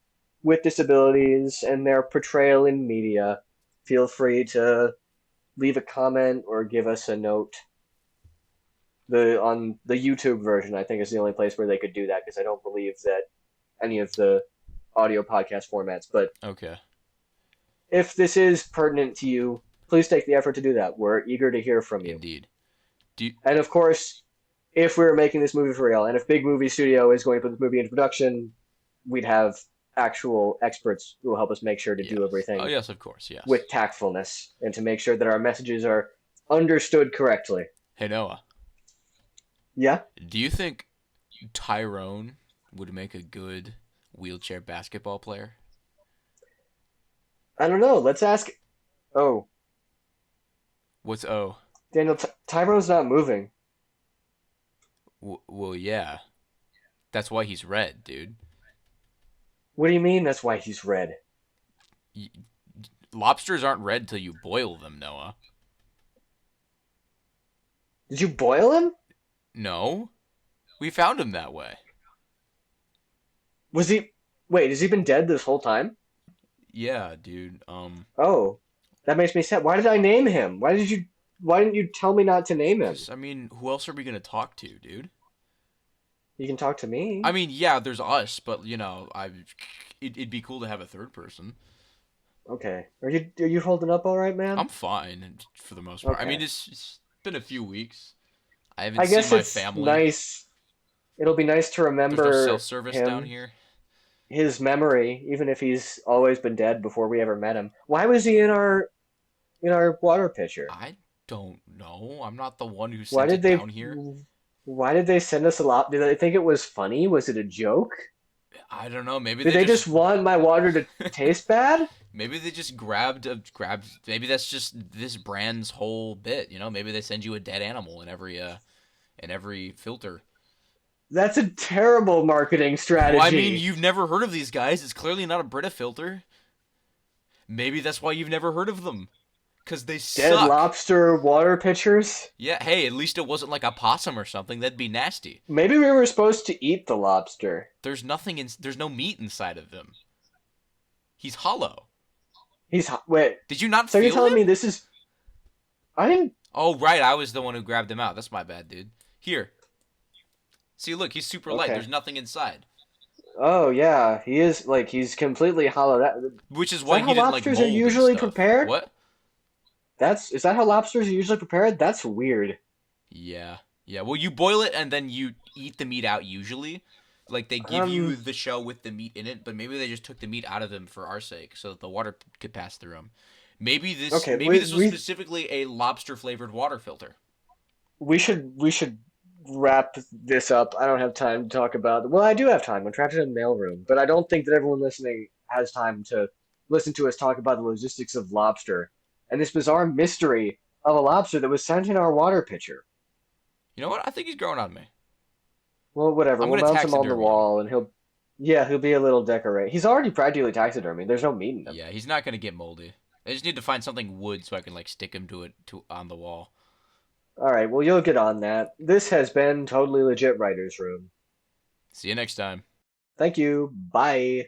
with disabilities and their portrayal in media, feel free to leave a comment or give us a note. On the YouTube version, I think is the only place where they could do that because I don't believe that any of the audio podcast formats. But Okay. if this is pertinent to you, please take the effort to do that. We're eager to hear from you. Indeed. Do you, And of course, if we were making this movie for real, and if Big Movie Studio is going to put this movie into production, we'd have actual experts who will help us make sure to do yes. everything Oh yes, of course. Yes. with tactfulness and to make sure that our messages are understood correctly. Hey Noah, Yeah? do you think Tyrone would make a good wheelchair basketball player? I don't know. Let's ask. Oh, What's O? Daniel, Tyrone's not moving. Well, yeah. That's why he's red, dude. What do you mean that's why he's red? Y- Lobsters aren't red till you boil them, Noah. Did you boil him? No, we found him that way. Was he. Wait, has he been dead this whole time? Yeah, dude. Oh, that makes me sad. Why did I name him? Why did you. Why didn't you tell me not to name him? Because, I mean, who else are we going to talk to, dude? You can talk to I me. mean, yeah, there's us, but, it'd be cool to have a third person. Okay. Are you holding up all right, man? I'm fine for the most part. I mean, Okay. it's been a few weeks. I haven't I seen guess my it's family. nice. It'll be nice to There's no remember self-service down him, here. his memory, even if he's always been dead before we ever met him. Why was he in our water pitcher? I don't know. I'm not the one who Why sent did it they down here. why did they send us a lot? Did they think it was funny? Was it a joke? I don't know. Maybe Did they they just just want my water to taste bad? maybe they just grabbed. Maybe that's just this brand's whole bit. Maybe they send you a dead animal in every filter. That's a terrible marketing Well, I mean, strategy. you've never heard of these guys. It's clearly not a Brita filter. Maybe that's why you've never heard of them. Because they Dead suck. lobster water pitchers? Yeah, hey, at least it wasn't like a possum or something. That'd be nasty. Maybe we were supposed to eat the lobster. There's no meat inside of him. He's hollow. Wait. Did you not So you're feel telling him? me this is I didn't Oh, right, I was the one who grabbed him out. That's my bad, dude. Here. See, look, he's super light. okay. There's nothing inside. Oh yeah, he is like he's completely hollowed out. Which is Is why that he how didn't like lobsters are mold and usually stuff. prepared? What? Is that how lobsters are usually prepared? That's weird. Yeah. Yeah. Well, you boil it and then you eat the meat out usually. Like they give you Um, the shell with the meat in it, but maybe they just took the meat out of them for our sake so that the water could pass through them. Maybe this okay, maybe we this was we specifically a lobster flavored water filter. we should wrap this up. I don't have time to talk about. Well, I do have time. I'm trapped in a mailroom, but I don't think that everyone listening has time to listen to us talk about the logistics of lobster and this bizarre mystery of a lobster that was sent in our water pitcher. You know what? I think he's growing on me. Well, whatever. I'm We'll gonna mount him on the taxidermy him. wall, and he'll be a little decorate. He's already practically taxidermy. There's no meat in him. Yeah, he's not gonna get moldy. I just need to find something wood so I can like stick him to it to on the wall. All right, well, you'll get on that. This has been Totally Legit Writer's Room. See you next time. Thank you. Bye.